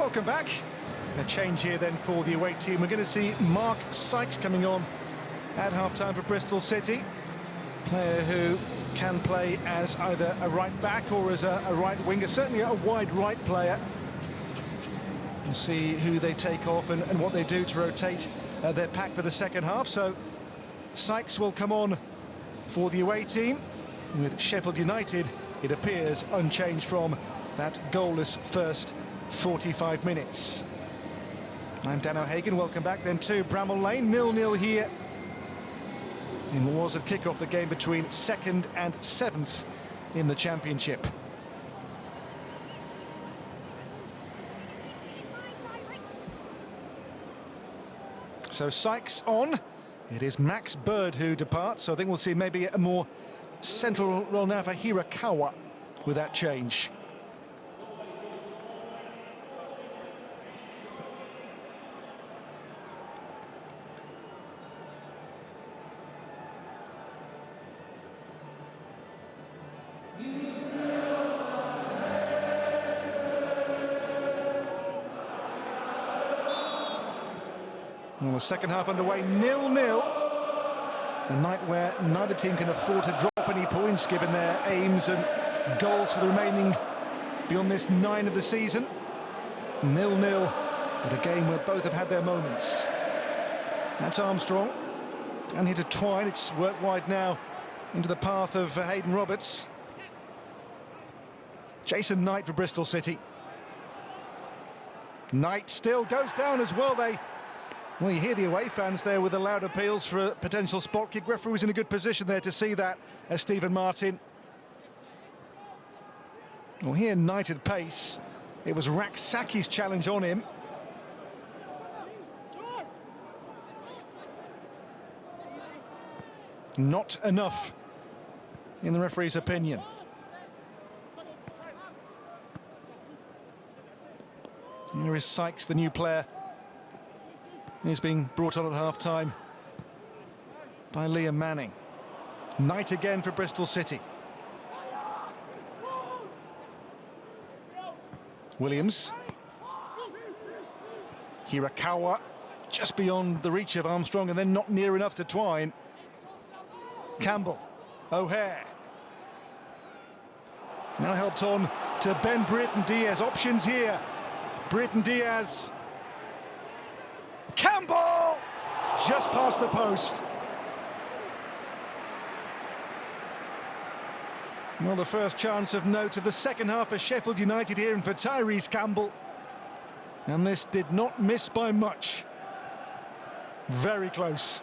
Welcome back. A change here then for the away team. We're going to see Mark Sykes coming on at half-time for Bristol City. Player who can play as either a right back or as a right winger, certainly a wide right player. We'll see who they take off and what they do to rotate their pack for the second half. So Sykes will come on for the away team. With Sheffield United, it appears unchanged from that goalless first 45 minutes. I'm Dan O'Hagan, welcome back then to Bramall Lane. 0-0 here in what was a kick-off the game between 2nd and 7th in the Championship. So Sykes on. It is Max Bird who departs, so I think we'll see maybe a more central role now for Hirakawa with that change. Well, the second half underway, 0-0. A night where neither team can afford to drop any points given their aims and goals for the remaining beyond this 9 of the season. 0-0, but a game where both have had their moments. That's Armstrong. Down here to Twine, it's worked wide now into the path of Hayden Roberts. Jason Knight for Bristol City. Knight still goes down as well. Well, you hear the away fans there with the loud appeals for a potential spot kick. Referee was in a good position there to see that as Stephen Martin. Well, here Knight at pace. It was Raksaki's challenge on him. Not enough, in the referee's opinion. Here is Sykes, the new player. He's being brought on at half-time by Liam Manning. Knight again for Bristol City. Williams. Hirakawa, just beyond the reach of Armstrong and then not near enough to Twine. Campbell. O'Hare. Now helped on to Ben Britton-Diaz. Options here. Britton-Diaz. Campbell! Just past the post. Well, the first chance of note of the second half for Sheffield United here and for Tyrese Campbell. And this did not miss by much. Very close.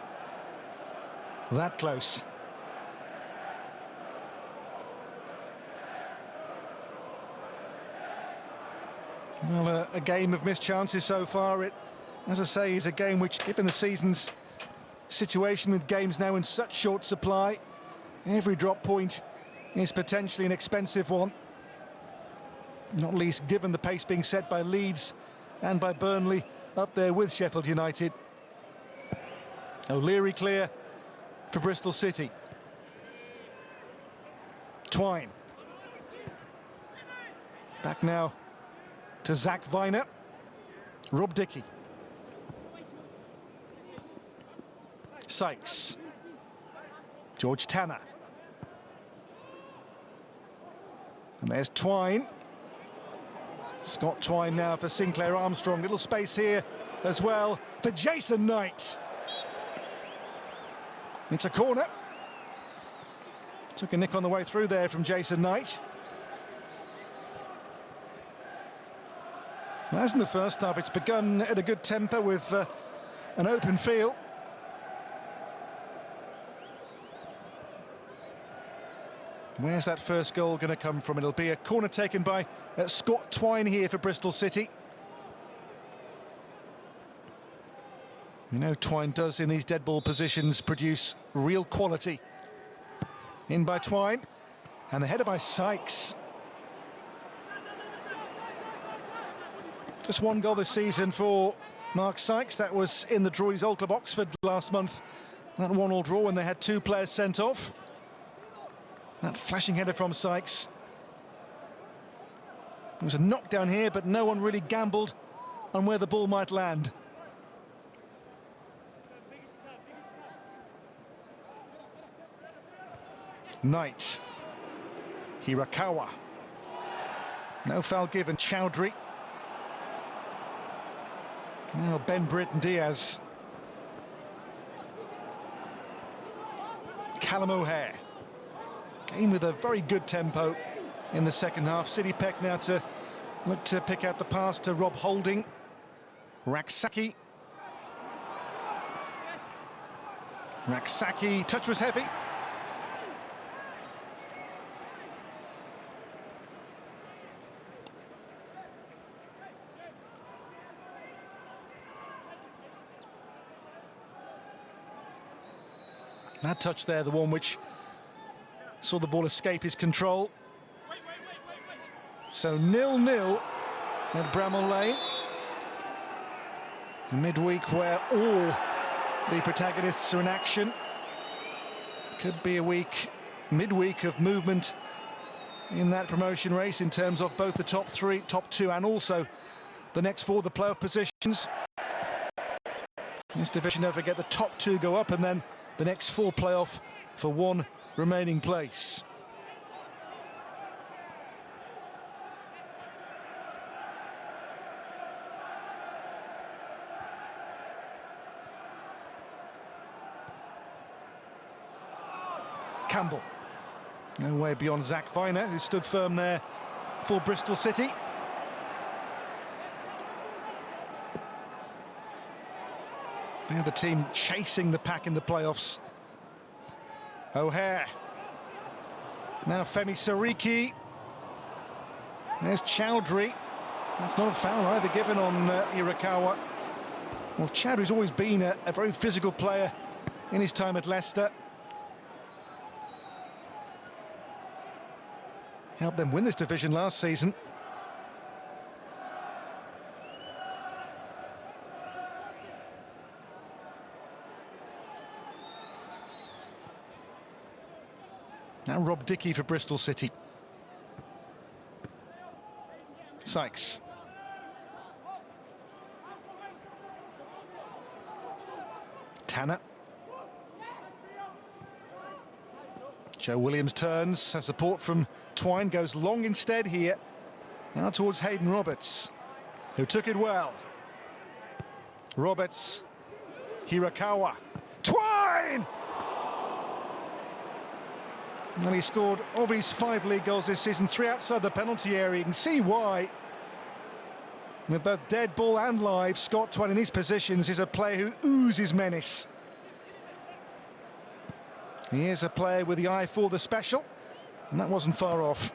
That close. Well, a game of missed chances so far. It, as I say, is a game which, given the season's situation with games now in such short supply, every drop point is potentially an expensive one. Not least given the pace being set by Leeds and by Burnley up there with Sheffield United. O'Leary clear for Bristol City. Twine. Back now to Zach Viner. Rob Dickey. Sykes. George Tanner. And there's Twine. Scott Twine now for Sinclair Armstrong. Little space here as well for Jason Knight. It's a corner. Took a nick on the way through there from Jason Knight. As in the first half, it's begun at a good tempo with an open field. Where's that first goal going to come from? It'll be a corner taken by Scott Twine here for Bristol City. You know, Twine does in these dead ball positions produce real quality. In by Twine, and the header by Sykes. Just one goal this season for Mark Sykes. That was in the draw. His old club Oxford last month. That 1-1 draw when they had 2 players sent off. That flashing header from Sykes. It was a knockdown here, but no one really gambled on where the ball might land. Knight. Hirakawa. No foul given. Chowdhury. Now Ben Britton Diaz. Callum O'Hare. Game with a very good tempo in the second half. City Peck now to look to pick out the pass to Rob Holding. Raksaki. Raksaki, touch was heavy. That touch there, the one which saw the ball escape his control. So 0-0 at Bramall Lane. A midweek where all the protagonists are in action. Could be a week, midweek of movement in that promotion race in terms of both the top three, top two, and also the next four, the playoff positions. In this division, don't forget the top two go up, and then the next four playoff for one remaining place. Campbell. No way beyond Zach Viner, who stood firm there for Bristol City. They're the team chasing the pack in the playoffs. O'Hare. Now Femi Sariki. There's Chowdhury. That's not a foul either given on Hirakawa. Well, Chowdhury's always been a very physical player in his time at Leicester. Helped them win this division last season. Now Rob Dickey for Bristol City. Sykes. Tanner. Joe Williams turns, has support from Twine, goes long instead here. Now towards Hayden Roberts, who took it well. Roberts, Hirakawa, Twine! And he scored of his 5 league goals this season, 3 outside the penalty area. You can see why. With both dead ball and live, Scott Twine in these positions is a player who oozes menace. He is a player with the eye for the special, and that wasn't far off.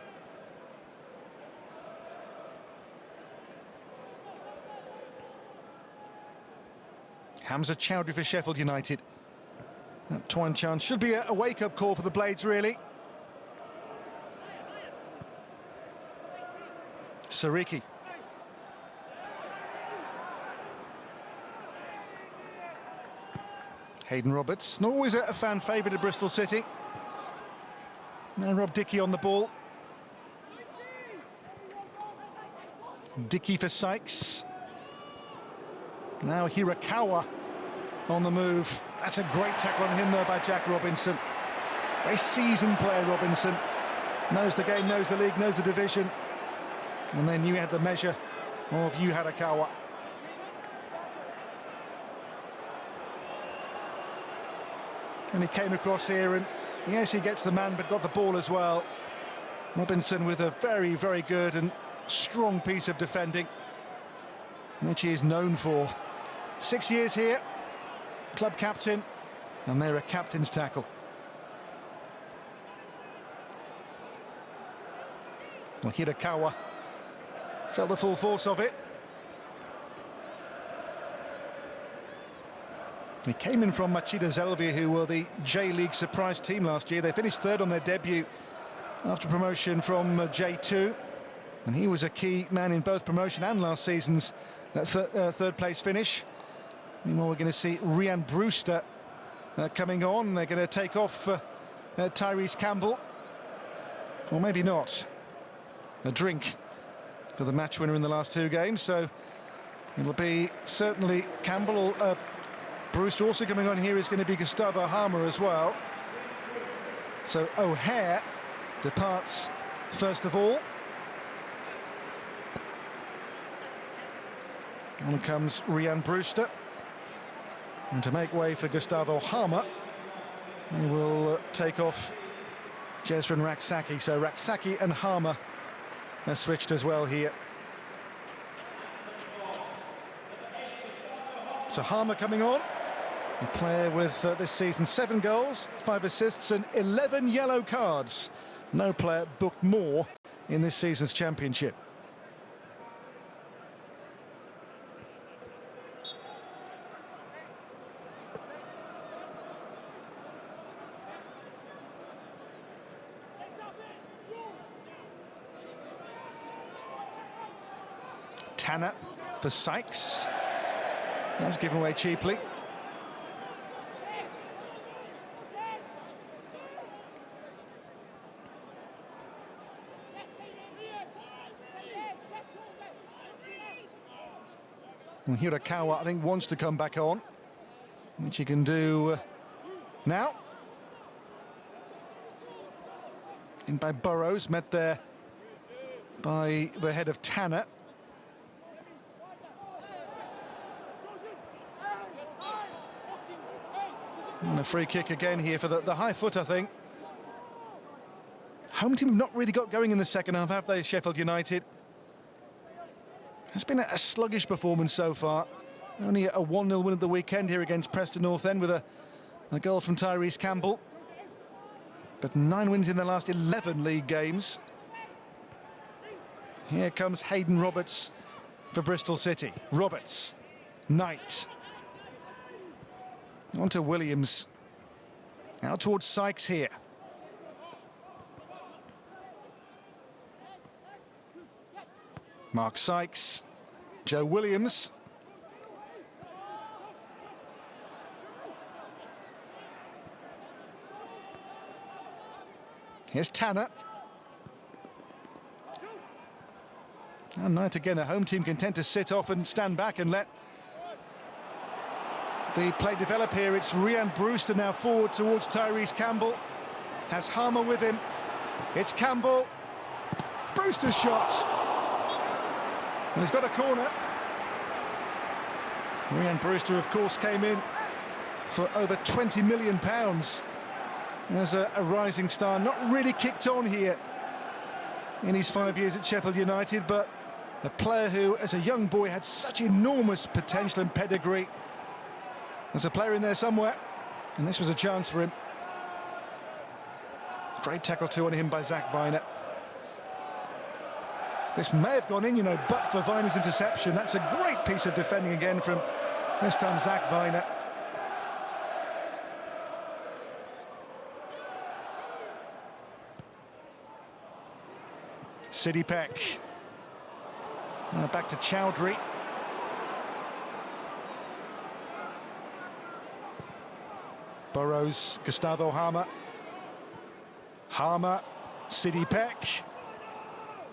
Hamza Chowdhury for Sheffield United. That Twine chance should be a wake-up call for the Blades, really. Sariki. Hayden Roberts, not always a fan favourite at Bristol City. Now Rob Dickey on the ball. Dickey for Sykes. Now Hirakawa on the move. That's a great tackle on him, though, by Jack Robinson. Very seasoned player, Robinson. Knows the game, knows the league, knows the division. And they knew he had the measure of Hirakawa. And he came across here, and yes, he gets the man, but got the ball as well. Robinson with a very, very good and strong piece of defending, which he is known for. 6 years here, club captain, and they're a captain's tackle. Well, Hirakawa felt the full force of it. He came in from Machida Zelvia, who were the J-League surprise team last year. They finished third on their debut after promotion from J2. And he was a key man in both promotion and last season's third place finish. Meanwhile, we're going to see Rhian Brewster coming on. They're going to take off Tyrese Campbell. Or maybe not. A drink for the match winner in the last 2 games. So It'll be certainly Campbell. Brewster also coming on here is going to be Gustavo Harmer as well. So O'Hare departs first of all. On comes Rian Brewster. And to make way for Gustavo Harmer, they will take off Jezran Raksaki. So Raksaki and Harmer are switched as well here. So Harmer coming on, a player with this season 7 goals, 5 assists and 11 yellow cards. No player booked more in this season's championship. Tanner for Sykes. That's given away cheaply. And Hirakawa, I think, wants to come back on, which he can do now. In by Burrows, met there by the head of Tanner. And a free kick again here for the high foot, I think. Home team have not really got going in the second half, have they, Sheffield United? It's been a sluggish performance so far. Only a 1-0 win at the weekend here against Preston North End with a goal from Tyrese Campbell. But 9 wins in the last 11 league games. Here comes Hayden Roberts for Bristol City. Roberts, Knight. On to Williams. Out towards Sykes here. Mark Sykes. Joe Williams. Here's Tanner. And Knight again, the home team content to sit off and stand back and let the play develop here. It's Rian Brewster now forward towards Tyrese Campbell. Has Harmer with him. It's Campbell. Brewster's shot. And he's got a corner. Rian Brewster, of course, came in for over £20 million as a rising star. Not really kicked on here in his 5 years at Sheffield United, but a player who, as a young boy, had such enormous potential and pedigree. There's a player in there somewhere, and this was a chance for him. Great tackle too on him by Zach Viner. This may have gone in, you know, but for Viner's interception. That's a great piece of defending again from, this time, Zach Viner. Sidney Peck. Now back to Chowdhury. Burrows, Gustavo Harmer. Harmer, Sidney Peck.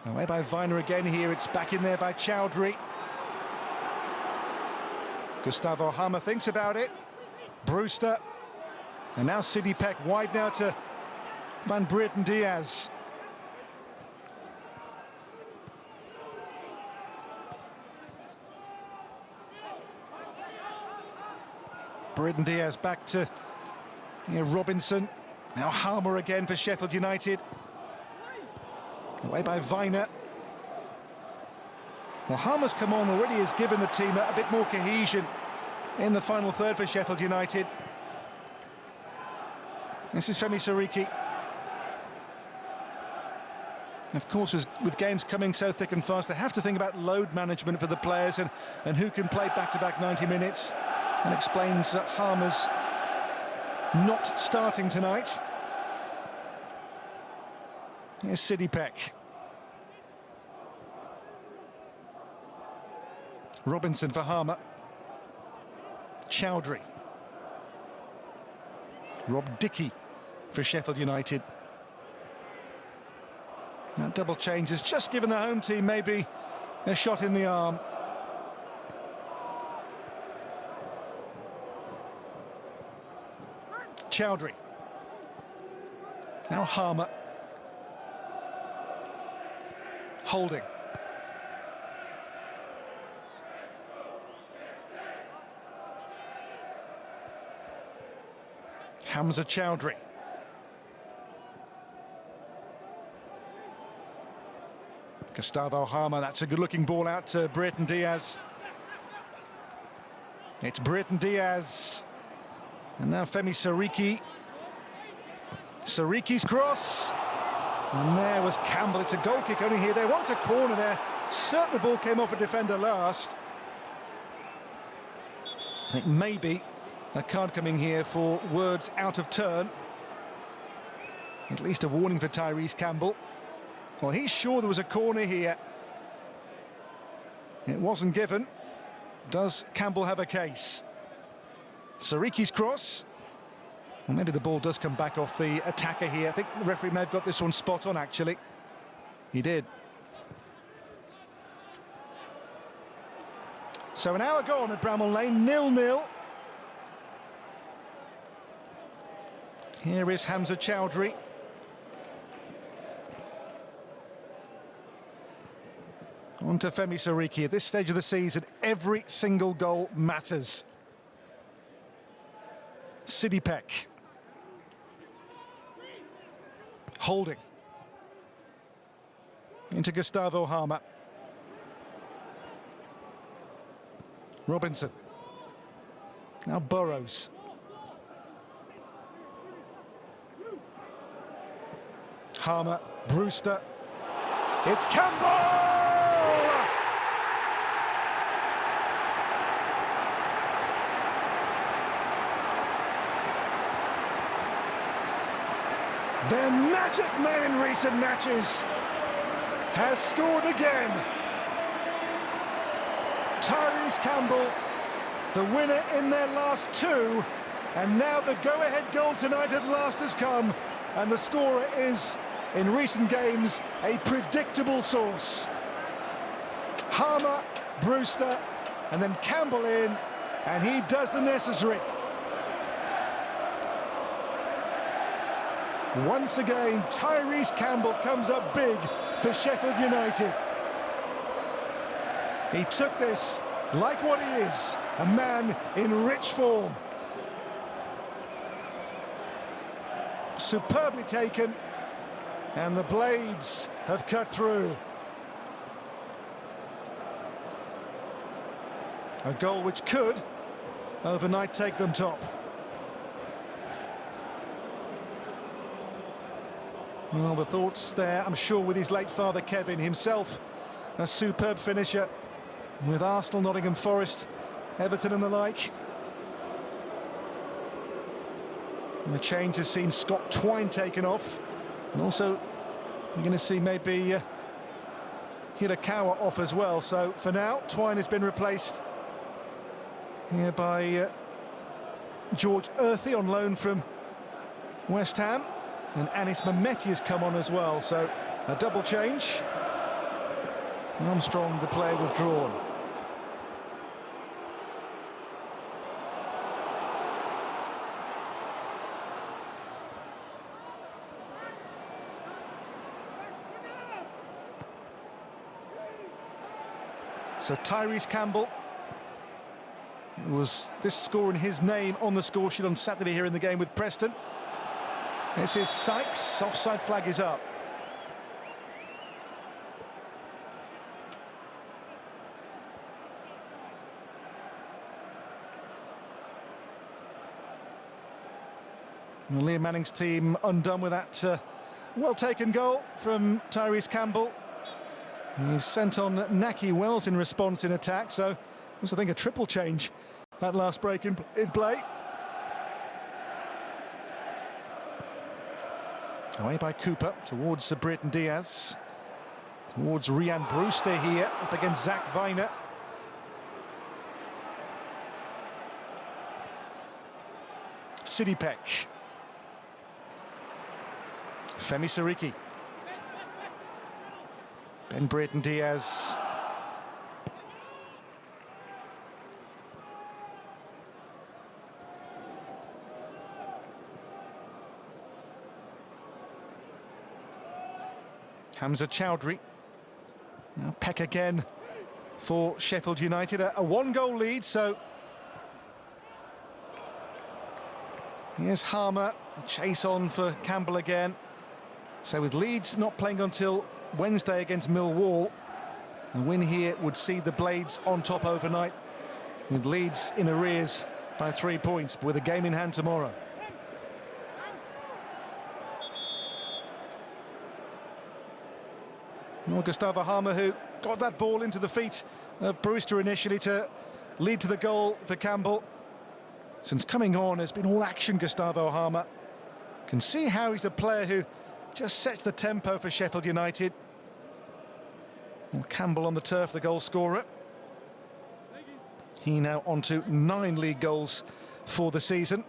Away by Viner again here, it's back in there by Chowdhury. Gustavo Harmer thinks about it. Brewster. And now Sidney Peck wide now to Van Brereton Diaz. Brereton Diaz back to Robinson. Now Harmer again for Sheffield United. Away by Viner. Well, Harmer's come on already, has given the team a bit more cohesion in the final third for Sheffield United. This is Femi Sariki. Of course, with games coming so thick and fast, they have to think about load management for the players and who can play back-to-back 90 minutes. And explains Harmer's not starting tonight. Here's Sidney Peck. Robinson for Harmer. Chowdhury. Rob Dickey for Sheffield United. That double change has just given the home team maybe a shot in the arm. Chowdhury. Now Harmer. Holding. Hamza Chowdhury. Gustavo Harmer, that's a good-looking ball out to Brereton Diaz. It's Brereton Diaz. And now Femi Sariki. Sariki's cross. And there was Campbell. It's a goal kick only here. They want a corner there. Certainly the ball came off a defender last. I think maybe a card coming here for words out of turn. At least a warning for Tyrese Campbell. Well, he's sure there was a corner here. It wasn't given. Does Campbell have a case? Sariki's cross. Well, maybe the ball does come back off the attacker here. I think the referee may have got this one spot on, actually. He did. So an hour gone at Bramall Lane, 0-0. Here is Hamza Chowdhury. On to Femi Sariki. At this stage of the season, every single goal matters. Sidipek. Holding. Into Gustavo Harmer. Robinson. Now Burrows. Harmer, Brewster. It's Campbell! Their magic man in recent matches has scored again. Tyrese Campbell, the winner in their last two, and now the go-ahead goal tonight at last has come, and the scorer is, in recent games, a predictable source. Harmer, Brewster, and then Campbell in, and he does the necessary. Once again, Tyrese Campbell comes up big for Sheffield United. He took this like what he is, a man in rich form. Superbly taken, and the blades have cut through. A goal which could overnight take them top. Well, the thoughts there, I'm sure, with his late father Kevin, himself a superb finisher with Arsenal, Nottingham Forest, Everton and the like. And the change has seen Scott Twine taken off, and also you're going to see maybe Hirakawa off as well. So for now, Twine has been replaced here by George Earthy on loan from West Ham. And Anis Mehmeti has come on as well, so a double change. Armstrong, the player, withdrawn. So Tyrese Campbell, it was this score in his name on the score sheet on Saturday here in the game with Preston. This is Sykes, offside flag is up. Well, Liam Manning's team undone with that well-taken goal from Tyrese Campbell. He's sent on Naki Wells in response in attack, so it was, I think, a triple change, that last break in play. Away by Cooper, towards Brereton Diaz. Towards Rian Brewster here, up against Zach Viner. Sidipek. Femi Sariki. Ben Brereton Diaz. Hamza Chowdhury. Now Peck again for Sheffield United. A one-goal lead, so here's Harmer. A chase on for Campbell again. So with Leeds not playing until Wednesday against Millwall, a win here would see the Blades on top overnight, with Leeds in arrears by 3 points, but with a game in hand tomorrow. Well, Gustavo Harmer, who got that ball into the feet of Brewster initially to lead to the goal for Campbell. Since coming on, has been all action, Gustavo Harmer. Can see how he's a player who just sets the tempo for Sheffield United. Well, Campbell on the turf, the goal scorer. He now on to 9 league goals for the season.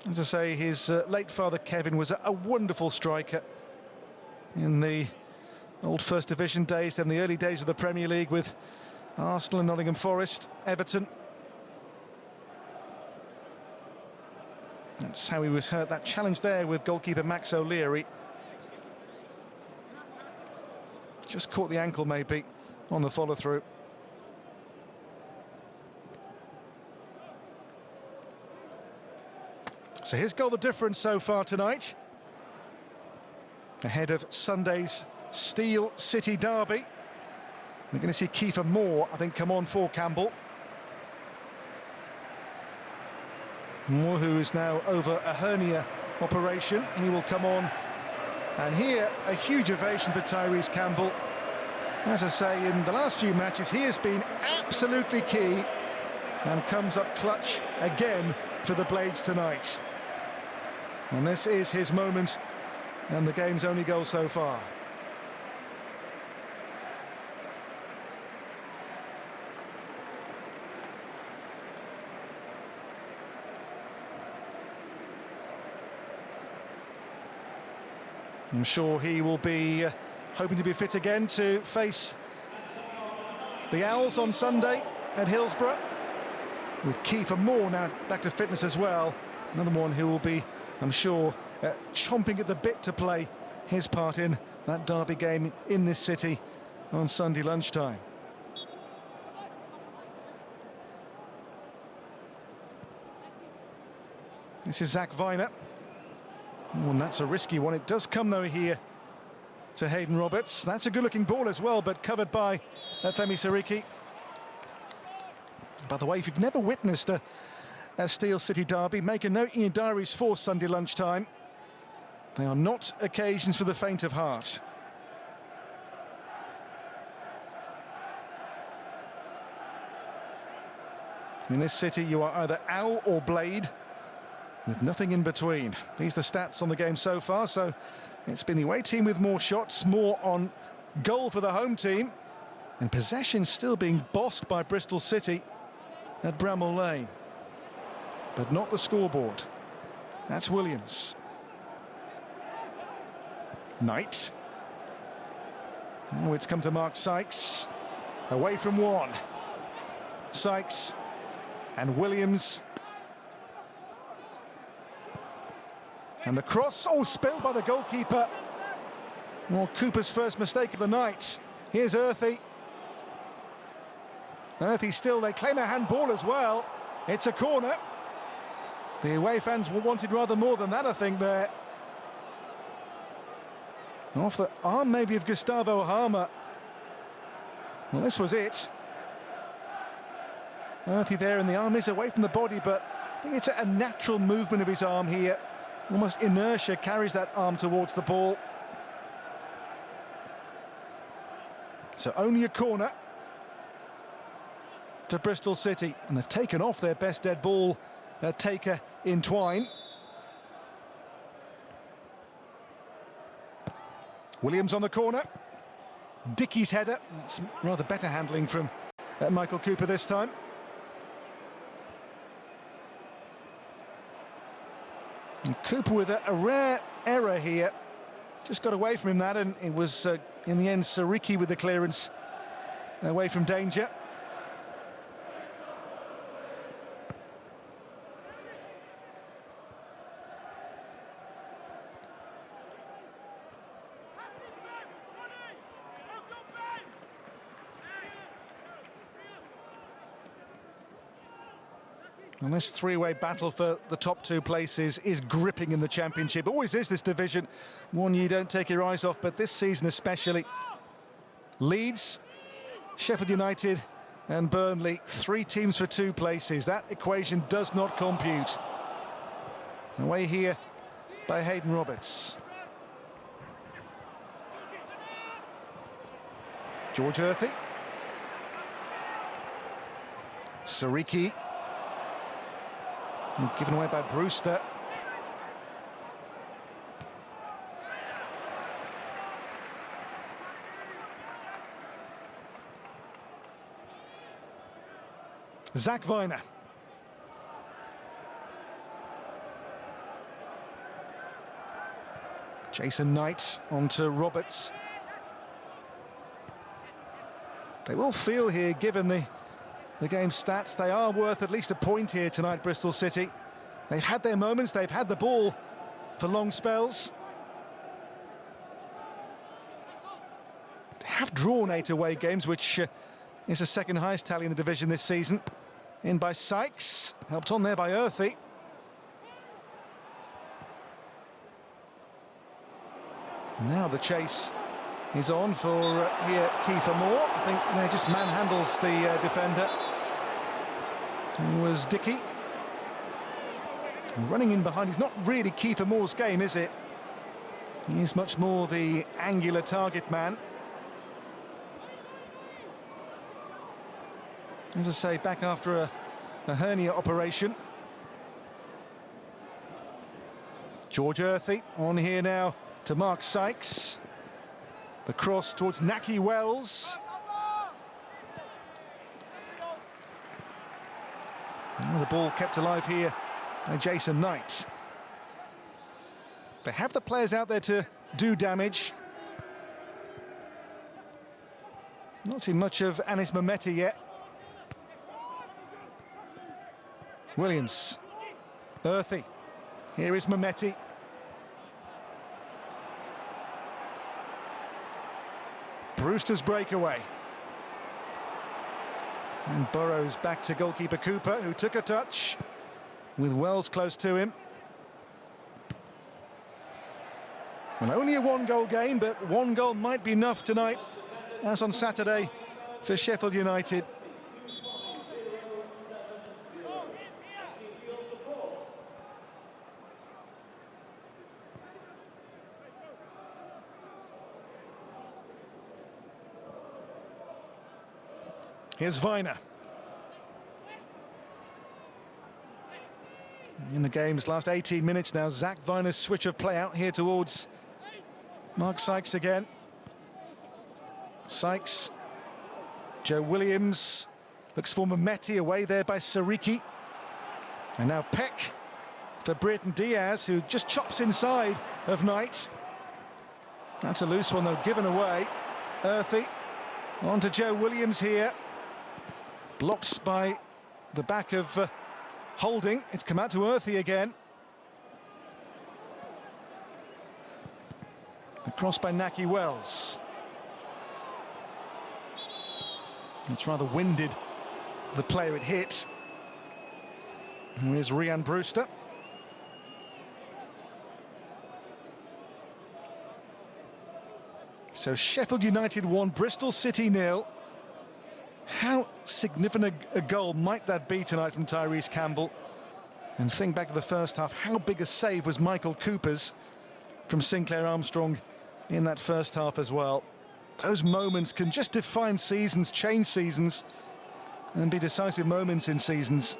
As I say, his late father Kevin was a wonderful striker in the old First Division days, then the early days of the Premier League with Arsenal and Nottingham Forest, Everton. That's how he was hurt, that challenge there with goalkeeper Max O'Leary. Just caught the ankle maybe on the follow-through. So his goal the difference so far tonight, ahead of Sunday's Steel City derby. We're going to see Kiefer Moore, I think, come on for Campbell. Moore, who is now over a hernia operation, he will come on. And here, a huge ovation for Tyrese Campbell. As I say, in the last few matches, he has been absolutely key and comes up clutch again for the Blades tonight. And this is his moment, and the game's only goal so far. I'm sure he will be hoping to be fit again to face the Owls on Sunday at Hillsborough, with Kiefer Moore now back to fitness as well. Another one who will be, I'm sure, chomping at the bit to play his part in that derby game in this city on Sunday lunchtime. This is Zach Viner. Oh, and that's a risky one. It does come, though, here to Hayden Roberts. That's a good-looking ball as well, but covered by Femi Sariki. By the way, if you've never witnessed a Steel City derby, make a note in your diaries for Sunday lunchtime. They are not occasions for the faint of heart. In this city, you are either Owl or Blade, with nothing in between. These are the stats on the game so far, so it's been the away team with more shots, more on goal for the home team, and possession still being bossed by Bristol City at Bramall Lane. But not the scoreboard. That's Williams. Knight. Oh, it's come to Mark Sykes. Away from one. Sykes and Williams. And the cross, oh, spilled by the goalkeeper. Well, Cooper's first mistake of the night. Here's Earthy. Earthy still, they claim a handball as well. It's a corner. The away fans wanted rather more than that, I think, there. Off the arm, maybe, of Gustavo Harmer. Well, this was it. Earthy there, and the arm is away from the body, but I think it's a natural movement of his arm here. Almost inertia carries that arm towards the ball. So only a corner to Bristol City, and they've taken off their best dead ball taker in Twine. Williams on the corner. Dickey's header. That's rather better handling from Michael Cooper this time. And Cooper with a rare error here. Just got away from him, that, and it was, in the end, Sariki with the clearance away from danger. And this three-way battle for the top two places is gripping in the Championship. Always is, this division. One you don't take your eyes off, but this season especially. Leeds, Sheffield United and Burnley, 3 teams for 2 places. That equation does not compute. Away here by Hayden Roberts. George Earthy. Sariki. Given away by Brewster. Zach Viner. Jason Knight onto Roberts. They will feel here, given the game's stats, they are worth at least a point here tonight, Bristol City. They've had their moments, they've had the ball for long spells. They have drawn 8 away games, which is the second highest tally in the division this season. In by Sykes, helped on there by Earthy. Now the chase is on for here Kiefer Moore. I think they just manhandles the defender. It was Dickey. Running in behind is not really Kiefer Moore's game, is it? He is much more the angular target man. As I say, back after a hernia operation. George Earthy on here now to Mark Sykes. The cross towards Naki Wells. Now the ball kept alive here by Jason Knight. They have the players out there to do damage. Not seen much of Anis Mehmeti yet. Williams. Earthy. Here is Mehmeti. Brewster's breakaway. And Burrows back to goalkeeper Cooper, who took a touch with Wells close to him. Well, only a 1-goal game, but 1 goal might be enough tonight, as on Saturday for Sheffield United. Here's Viner. In the game's last 18 minutes now, Zach Viner's switch of play out here towards Mark Sykes again. Sykes. Joe Williams looks for Mehmeti, away there by Sariki. And now Peck for Brereton Diaz, who just chops inside of Knight. That's a loose one though, given away. Earthy on to Joe Williams here. Blocked by the back of Holding. It's come out to Earthy again. The cross by Naki Wells. It's rather winded, the player it hit. Here's Rhian Brewster. So Sheffield United 1, Bristol City 0. How significant a goal might that be tonight from Tyrese Campbell? And think back to the first half, how big a save was Michael Cooper's from Sinclair Armstrong in that first half as well. Those moments can just define seasons, change seasons, and be decisive moments in seasons.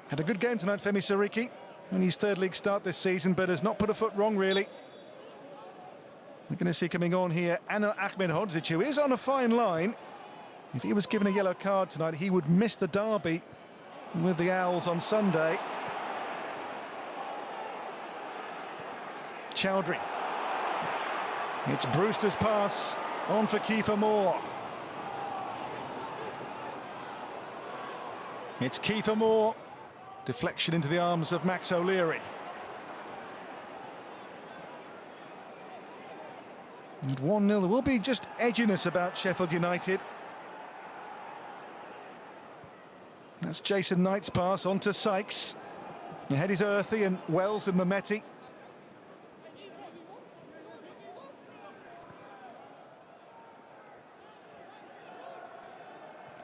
Had a good game tonight, Femi Sariki, in his 3rd league start this season, but has not put a foot wrong, really. We're going to see coming on here Anna Ahmedhodzic, who is on a fine line. If he was given a yellow card tonight, he would miss the derby with the Owls on Sunday. Chowdhury. It's Brewster's pass on for Kiefer Moore. It's Kiefer Moore. Deflection into the arms of Max O'Leary. And 1-0, there will be just edginess about Sheffield United. That's Jason Knight's pass on to Sykes. Ahead is Earthy and Wells and Mehmeti.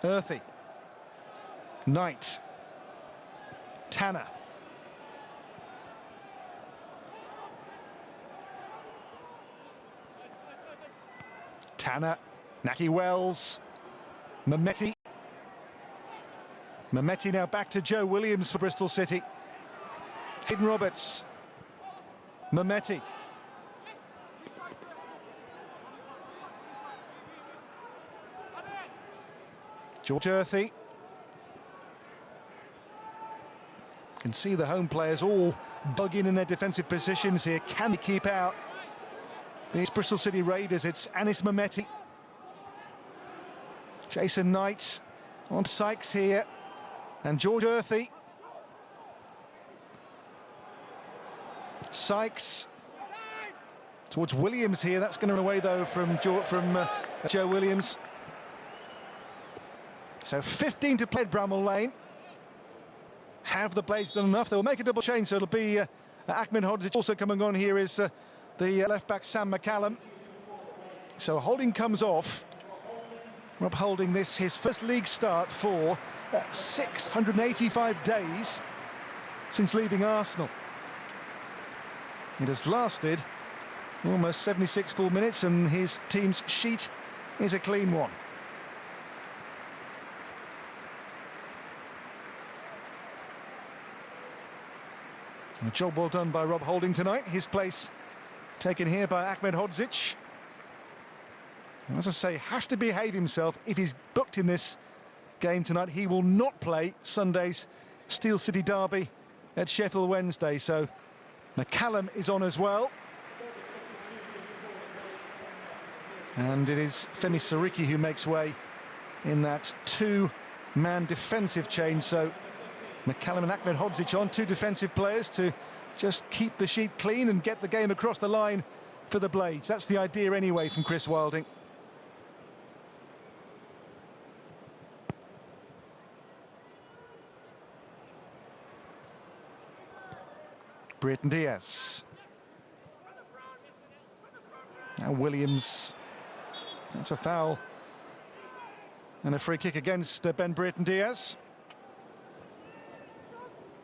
Earthy. Knight. Tanner. Tanner. Naki Wells. Mehmeti. Mehmeti now back to Joe Williams for Bristol City. Hayden Roberts. Mehmeti. George Earthy. Can see the home players all dug in their defensive positions here. Can they keep out these Bristol City Raiders? It's Anis Mehmeti. Jason Knight on Sykes here. And George Earthy. Sykes towards Williams here. That's going to run away though from Joe Williams. So 15 to play at Bramall Lane. Have the Blades done enough? They'll make a double change, so it'll be Ahmedhodzic. Also coming on here is the left-back Sam McCallum. So Holding comes off. Rob Holding, this his first league start for 685 days since leaving Arsenal. It has lasted almost 76 full minutes, and his team's sheet is a clean one. A job well done by Rob Holding tonight. His place taken here by Ahmedhodzic. As I say, has to behave himself if he's booked in this game tonight. He will not play Sunday's Steel City derby at Sheffield Wednesday. So McCallum is on as well. And it is Femi Sariki who makes way in that two-man defensive change. So McCallum and Ahmedhodzic on, two defensive players to just keep the sheet clean and get the game across the line for the Blades. That's the idea anyway from Chris Wilding. Brereton Diaz. Now Williams. That's a foul. And a free kick against Ben Brereton Diaz.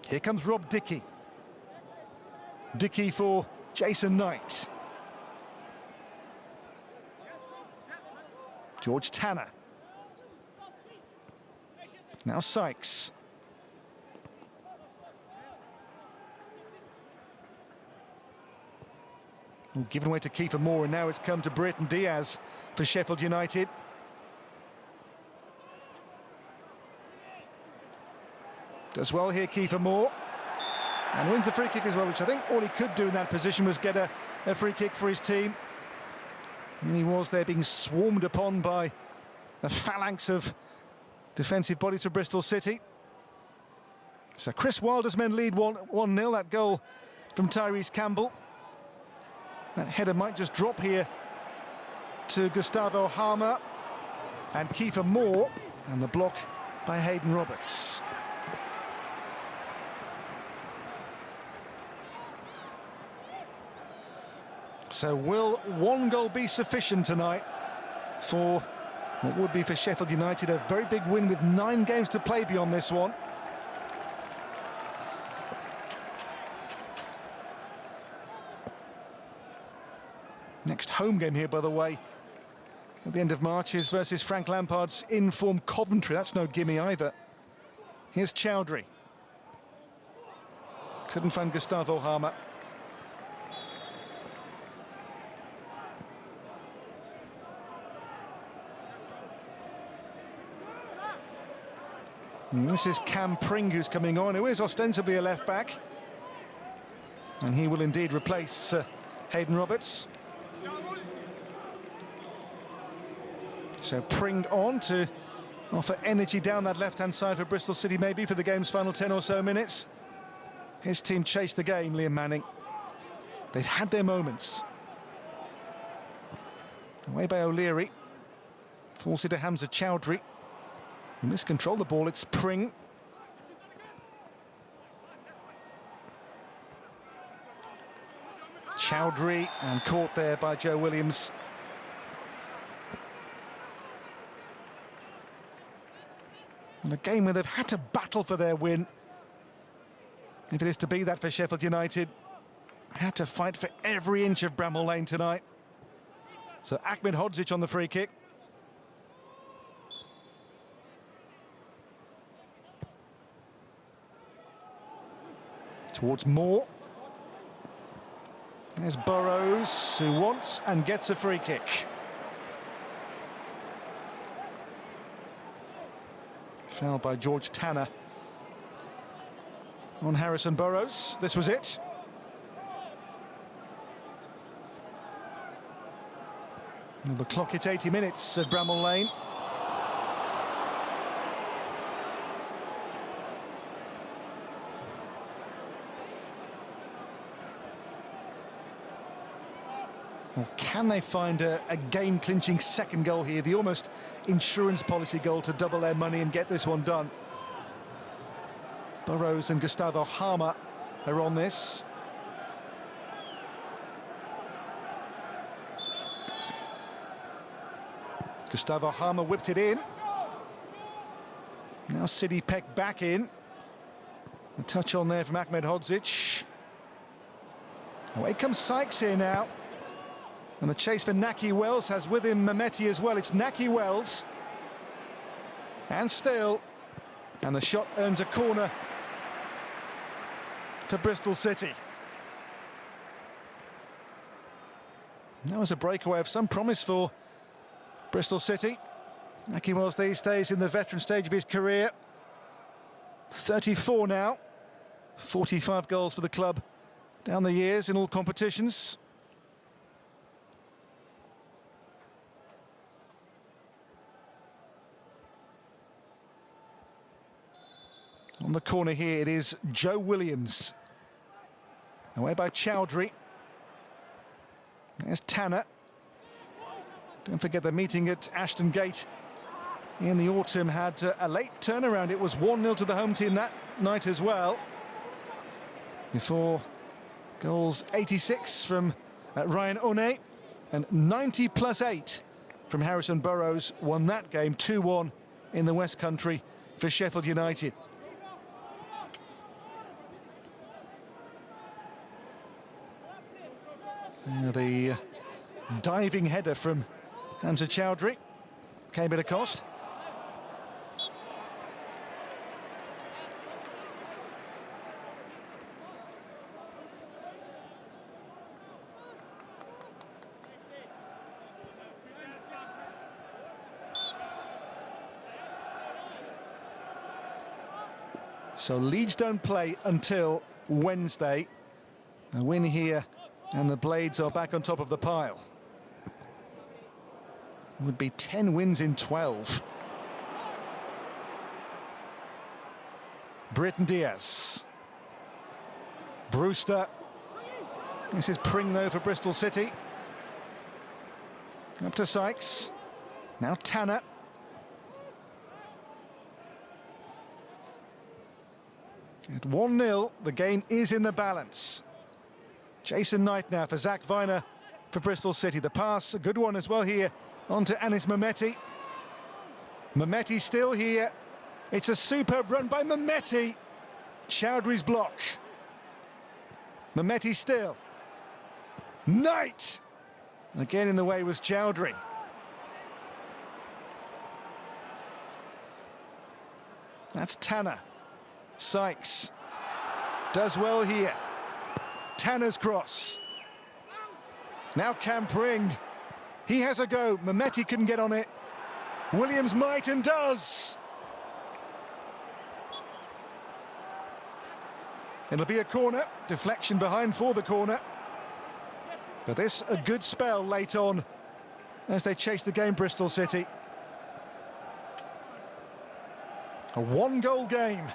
Here comes Rob Dickey. Dickey for Jason Knight. George Tanner. Now Sykes. Given away to Kiefer Moore, and now it's come to Brereton Diaz for Sheffield United. Does well here, Kiefer Moore, and wins the free kick as well, which I think all he could do in that position was get a free kick for his team. And he was there being swarmed upon by a phalanx of defensive bodies for Bristol City. So Chris Wilder's men lead 1-0, that goal from Tyrese Campbell. That header might just drop here to Gustavo Harmer and Kiefer Moore, and the block by Hayden Roberts. So will one goal be sufficient tonight for what would be for Sheffield United a very big win with 9 games to play beyond this one? Next home game here, by the way, at the end of March is versus Frank Lampard's in-form Coventry. That's no gimme either. Here's Chowdhury. Couldn't find Gustavo Harmer. And this is Cam Pring who's coming on, who is ostensibly a left-back. And he will indeed replace Hayden Roberts. So Pring on to offer energy down that left-hand side for Bristol City, maybe for the game's final 10 or so minutes. His team chased the game, Liam Manning. They'd had their moments. Away by O'Leary. Force it to Hamza Chowdhury. He miscontrolled the ball, it's Pring. Chowdhury, and caught there by Joe Williams. And a game where they've had to battle for their win. If it is to be that for Sheffield United, had to fight for every inch of Bramall Lane tonight. So Ahmedhodzic on the free kick. Towards Moore. There's Burrows, who wants and gets a free kick. Foul by George Tanner on Harrison Burrows. This was it. And the clock hits 80 minutes at Bramall Lane. Well, can they find a game-clinching second goal here? The almost insurance policy goal to double their money and get this one done. Burrows and Gustavo Harmer are on this. Gustavo Harmer whipped it in. Now Sidney Peck back in. A touch on there from Ahmedhodzic. Away comes Sykes here now. And the chase for Nahki Wells has with him Mehmeti as well. It's Nahki Wells. And still. And the shot earns a corner to Bristol City. That was a breakaway of some promise for Bristol City. Nahki Wells these days in the veteran stage of his career. 34 now. 45 goals for the club down the years in all competitions. On the corner here, it is Joe Williams. Away by Chowdhury. There's Tanner. Don't forget the meeting at Ashton Gate in the autumn had a late turnaround. It was 1-0 to the home team that night as well. Before goals 86 from Ryan One and 90 plus 8 from Harrison Burrows won that game 2-1 in the West Country for Sheffield United. The diving header from Hamza Chowdhury came at a cost. So Leeds don't play until Wednesday. A win here and the Blades are back on top of the pile. Would be 10 wins in 12. Britton Diaz. Brewster. This is Pring though for Bristol City. Up to Sykes. Now Tanner. At 1-0, the game is in the balance. Jason Knight now for Zach Viner for Bristol City. The pass, a good one as well here, on to Anis Mehmeti. Mehmeti still here. It's a superb run by Mehmeti. Chowdhury's block. Mehmeti still. Knight! Again in the way was Chowdhury. That's Tanner. Sykes does well here. Tanner's cross. Now Cam Pring. He has a go. Mehmeti couldn't get on it. Williams might and does. It'll be a corner. Deflection behind for the corner. But this a good spell late on as they chase the game, Bristol City. A one-goal game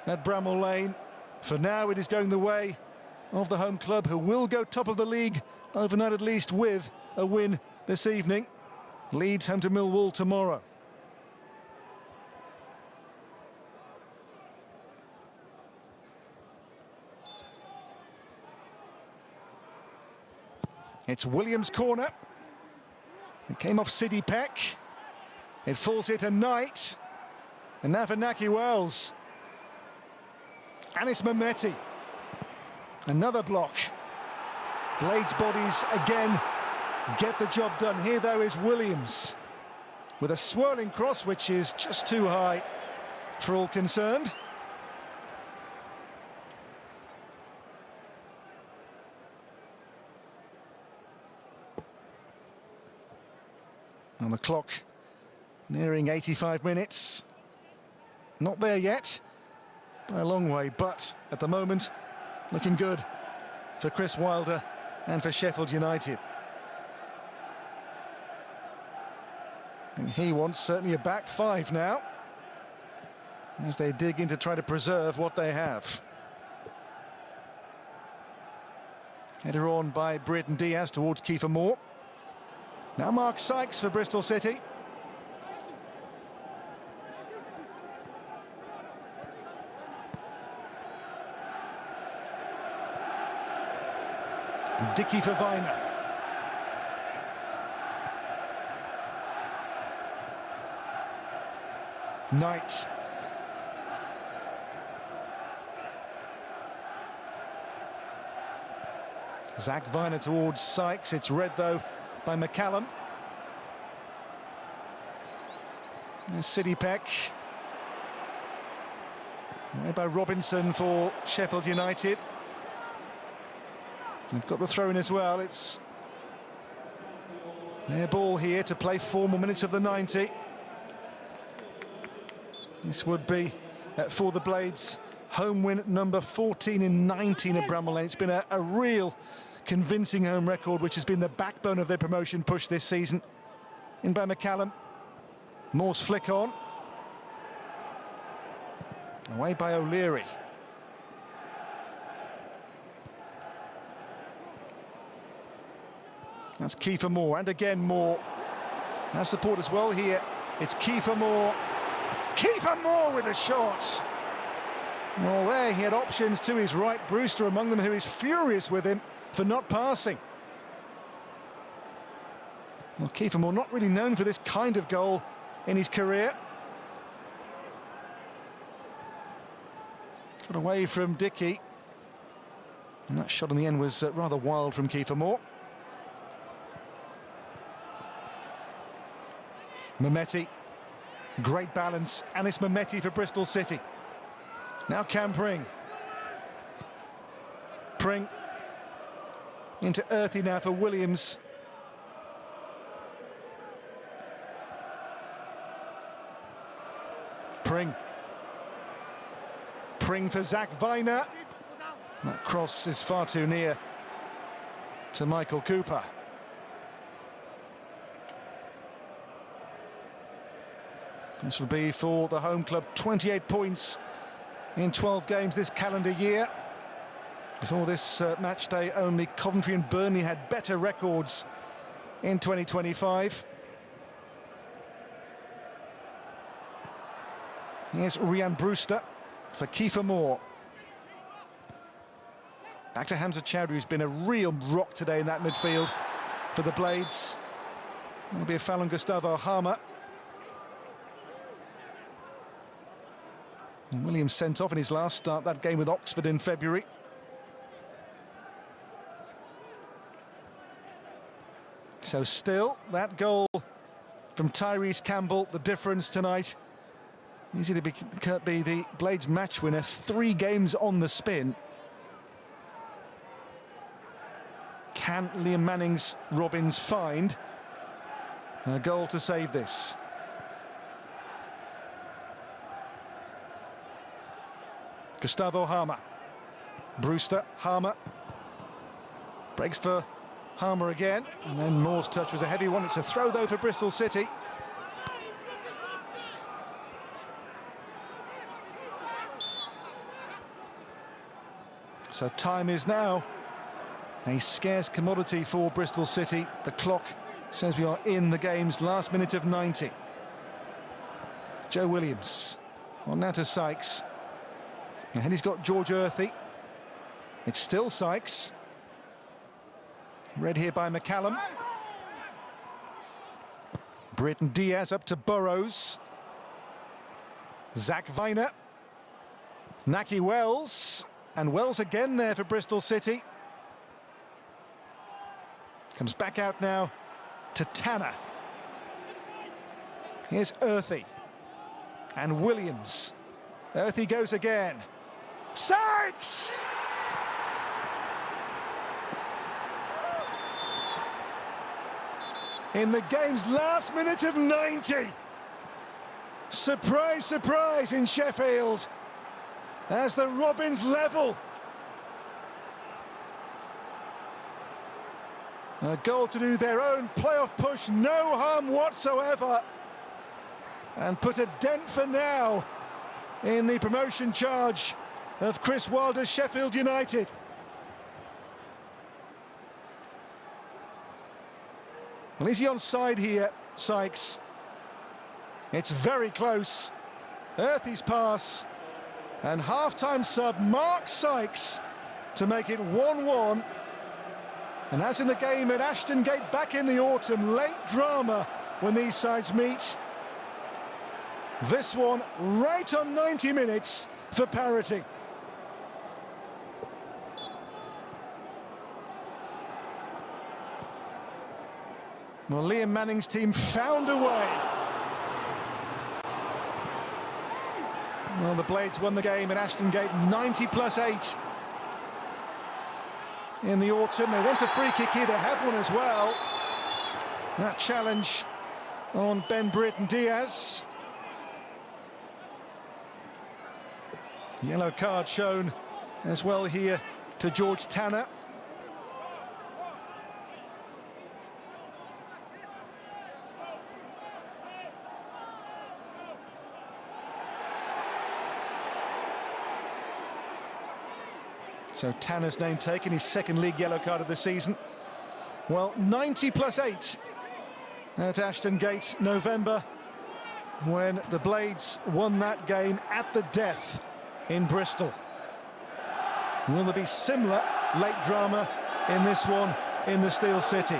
at Bramall Lane. For now, it is going the way of the home club, who will go top of the league overnight at least with a win this evening. Leeds home to Millwall tomorrow. It's Williams' corner. It came off Sidney Peck. It falls here to Knight. And now for Naki Wells. Anis Mehmeti. Another block. Blades' bodies again get the job done. Here, though, is Williams with a swirling cross, which is just too high for all concerned. On the clock, nearing 85 minutes. Not there yet, by a long way, but at the moment, looking good for Chris Wilder and for Sheffield United. And he wants certainly a back five now, as they dig in to try to preserve what they have. Header on by Brereton Diaz towards Kiefer Moore. Now Mark Sykes for Bristol City. Dickey for Viner. Knight. Zach Viner towards Sykes. It's read, though, by McCallum. There's Sidney Peck. Away by Robinson for Sheffield United. They've got the throw in as well. It's their ball here to play 4 more minutes of the 90. This would be, for the Blades, home win number 14 in 19 at Bramall Lane. It's been a real convincing home record, which has been the backbone of their promotion push this season. In by McCallum. Moore's flick on. Away by O'Leary. That's Kiefer Moore, and again Moore. Has support as well here. It's Kiefer Moore. Kiefer Moore with a shot. Well, there he had options to his right. Brewster among them, who is furious with him for not passing. Well, Kiefer Moore not really known for this kind of goal in his career. Got away from Dickey. And that shot in the end was rather wild from Kiefer Moore. Mehmeti, great balance, and it's Mehmeti for Bristol City. Now Cam Pring. Pring into earthy now for Williams. Pring. Pring for Zach Viner. That cross is far too near to Michael Cooper. This will be for the home club 28 points in 12 games this calendar year. Before this match day, only Coventry and Burnley had better records in 2025. Here's Ryan Brewster for Kiefer Moore. Back to Hamza Chowdhury, who's been a real rock today in that midfield for the Blades. There'll be a foul on Gustavo Harmer. And Williams sent off in his last start, that game with Oxford in February. So still, that goal from Tyrese Campbell, the difference tonight. Easy to be the Blades match winner, 3 games on the spin. Can Liam Manning's Robins find a goal to save this? Gustavo Harmer. Brewster, Harmer. Breaks for Harmer again. And then Moore's touch was a heavy one. It's a throw, though, for Bristol City. So time is now a scarce commodity for Bristol City. The clock says we are in the game's last minute of 90. Joe Williams. On now to Sykes. And he's got George Earthy. It's still Sykes. Read here by McCallum. Britton Diaz up to Burrows. Zach Viner. Naki Wells. And Wells again there for Bristol City. Comes back out now to Tanner. Here's Earthy. And Williams. Earthy goes again. Sykes! In the game's last minute of 90. Surprise, surprise in Sheffield. As the Robins level. A goal to do their own playoff push, no harm whatsoever. And put a dent for now in the promotion charge of Chris Wilder's Sheffield United. Well, is he onside here, Sykes? It's very close. Earthy's pass. And half-time sub Mark Sykes to make it 1-1. And as in the game at Ashton Gate back in the autumn, late drama when these sides meet. This one right on 90 minutes for parity. Well, Liam Manning's team found a way. Well, the Blades won the game at Ashton Gate 90+8. In the autumn, they want a free kick here, they have one as well. That challenge on Ben Britton Diaz. Yellow card shown as well here to George Tanner. So Tanner's name taken, his second league yellow card of the season. Well, 90+8 at Ashton Gate, November, when the Blades won that game at the death in Bristol. Will there be similar late drama in this one in the Steel City?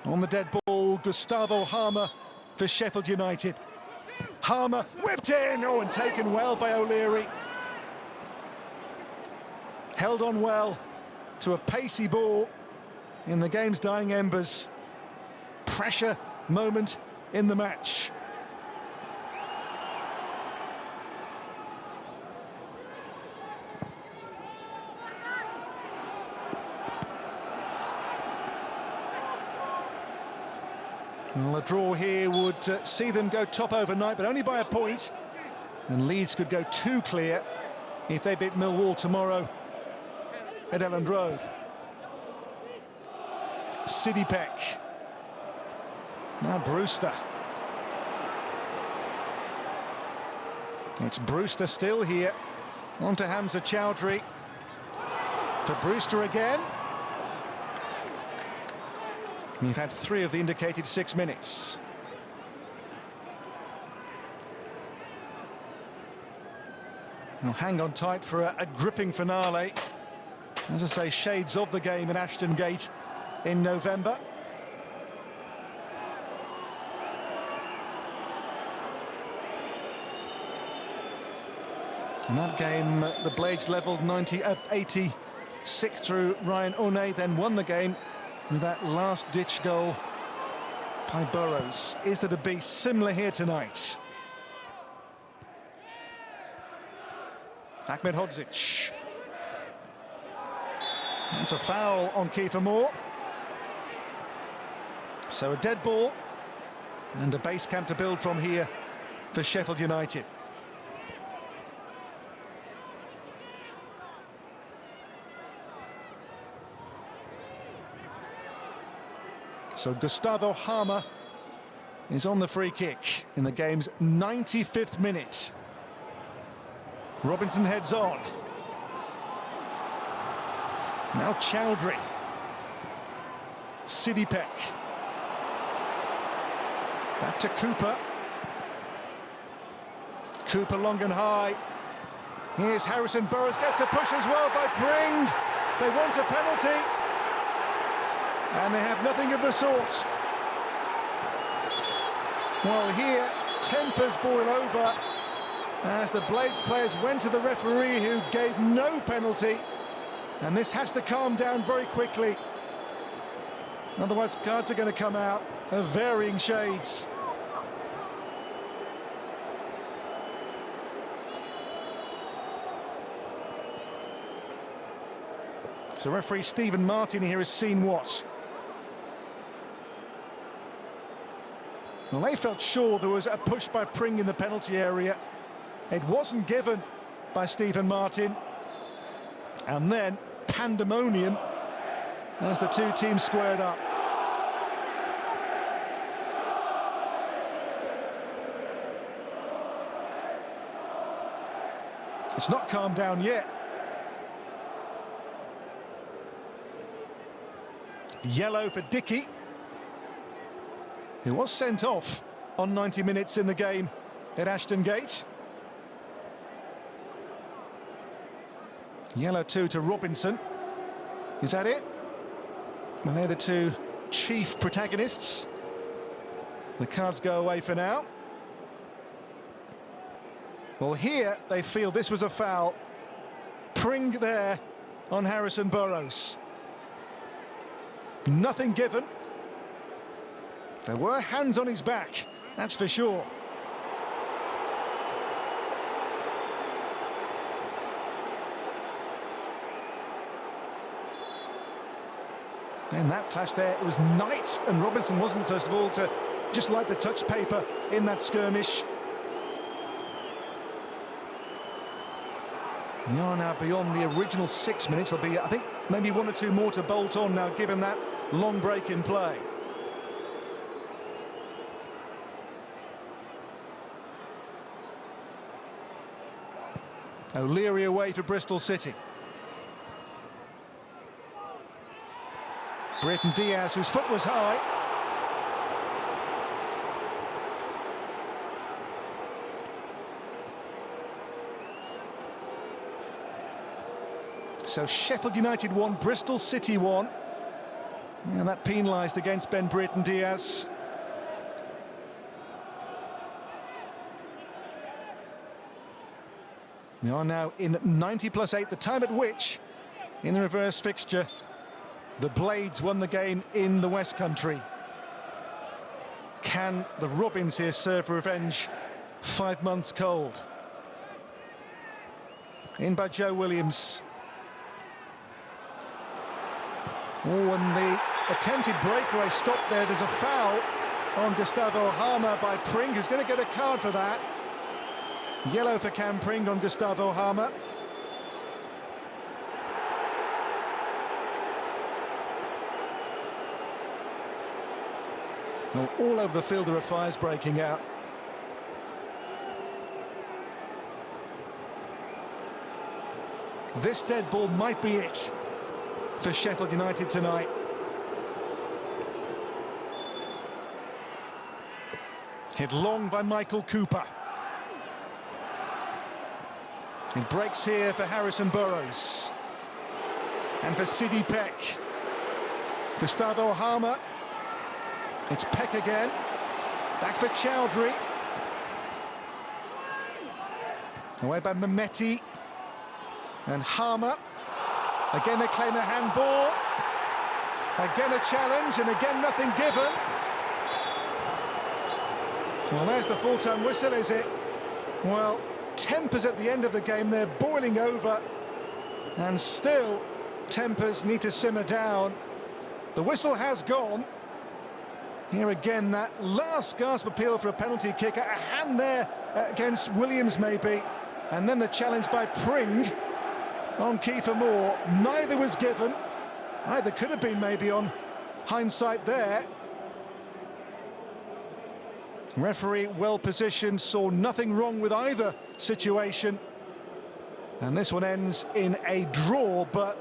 On the dead ball, Gustavo Harmer for Sheffield United. Harmer whipped in, oh, and taken well by O'Leary. Held on well to a pacey ball in the game's dying embers. Pressure moment in the match. Well, a draw here would see them go top overnight, but only by a point. And Leeds could go too clear if they beat Millwall tomorrow at Elland Road. Sidipek. Now Brewster. It's Brewster still here. On to Hamza Chowdhury. For Brewster again. You've had 3 of the indicated 6 minutes. Well, hang on tight for a gripping finale. As I say, shades of the game in Ashton Gate in November. In that game, the Blades levelled 86 through Ryan Une, then won the game with that last-ditch goal by Burrows. Is there to be similar here tonight? Ahmed Hodzic. That's a foul on Kiefer Moore. So a dead ball and a base camp to build from here for Sheffield United. So Gustavo Harmer is on the free kick in the game's 95th minute. Robinson heads on. Now Chowdhury. Sidipek. Back to Cooper. Cooper long and high. Here's Harrison Burrows, gets a push as well by Pring. They want a penalty. And they have nothing of the sort. Well, here, tempers boil over as the Blades players went to the referee, who gave no penalty. And this has to calm down very quickly. Otherwise, cards are going to come out of varying shades. So referee Stephen Martin here has seen what? Well, they felt sure there was a push by Pring in the penalty area. It wasn't given by Stephen Martin. And then pandemonium as the two teams squared up. It's not calmed down yet. Yellow for Dickey, who was sent off on 90 minutes in the game at Ashton Gate. Yellow too to Robinson. Is that it? Well, they're the two chief protagonists. The cards go away for now. Well, here they feel this was a foul. Pring there on Harrison Burrows. Nothing given. There were hands on his back, that's for sure. In that clash there, it was Knight, and Robinson wasn't first of all to just light the touch paper in that skirmish. We are now beyond the original 6 minutes. There'll be, I think, maybe one or two more to bolt on now, given that long break in play. O'Leary away for Bristol City. Britton Diaz, whose foot was high. So Sheffield United won, Bristol City won. And that penalised against Ben Britton Diaz. We are now in 90+8, the time at which, in the reverse fixture, the Blades won the game in the West Country. Can the Robins here serve revenge 5 months cold? In by Joe Williams. Oh, and the attempted breakaway stop there. There's a foul on Gustavo Harmer by Pring, who's going to get a card for that. Yellow for Cam Pring on Gustavo Harmer. Well, all over the field there are fires breaking out. This dead ball might be it for Sheffield United tonight. Hit long by Michael Cooper. It breaks here for Harrison Burrows. And for Sidipek. Gustavo Harmer. It's Peck again. Back for Chowdhury. Away by Mehmeti. And Harmer. Again they claim a handball. Again a challenge, and again nothing given. Well, there's the full-time whistle, is it? Well, tempers at the end of the game, they're boiling over. And still, tempers need to simmer down. The whistle has gone. Here again, that last gasp appeal for a penalty kick. A hand there against Williams, maybe. And then the challenge by Pring on Kiefer Moore. Neither was given. Either could have been maybe on hindsight there. Referee well positioned, saw nothing wrong with either situation. And this one ends in a draw, but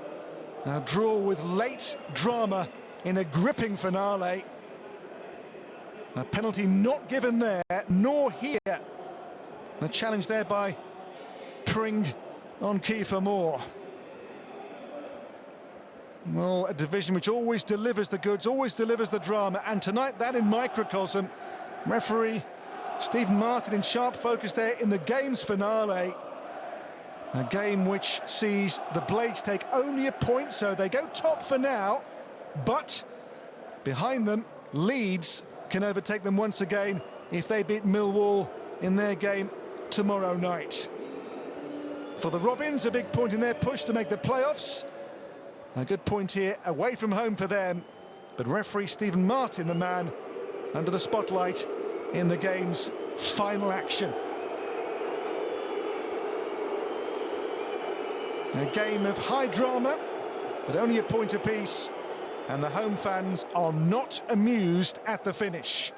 a draw with late drama in a gripping finale. A penalty not given there, nor here. The challenge there by Pring on Kiefer Moore. Well, a division which always delivers the goods, always delivers the drama, and tonight that in microcosm. Referee Stephen Martin in sharp focus there in the game's finale. A game which sees the Blades take only a point, so they go top for now, but behind them, Leeds can overtake them once again if they beat Millwall in their game tomorrow night. For the Robins, a big point in their push to make the playoffs. A good point here away from home for them, but referee Stephen Martin, the man under the spotlight in the game's final action. A game of high drama, but only a point apiece, and the home fans are not amused at the finish.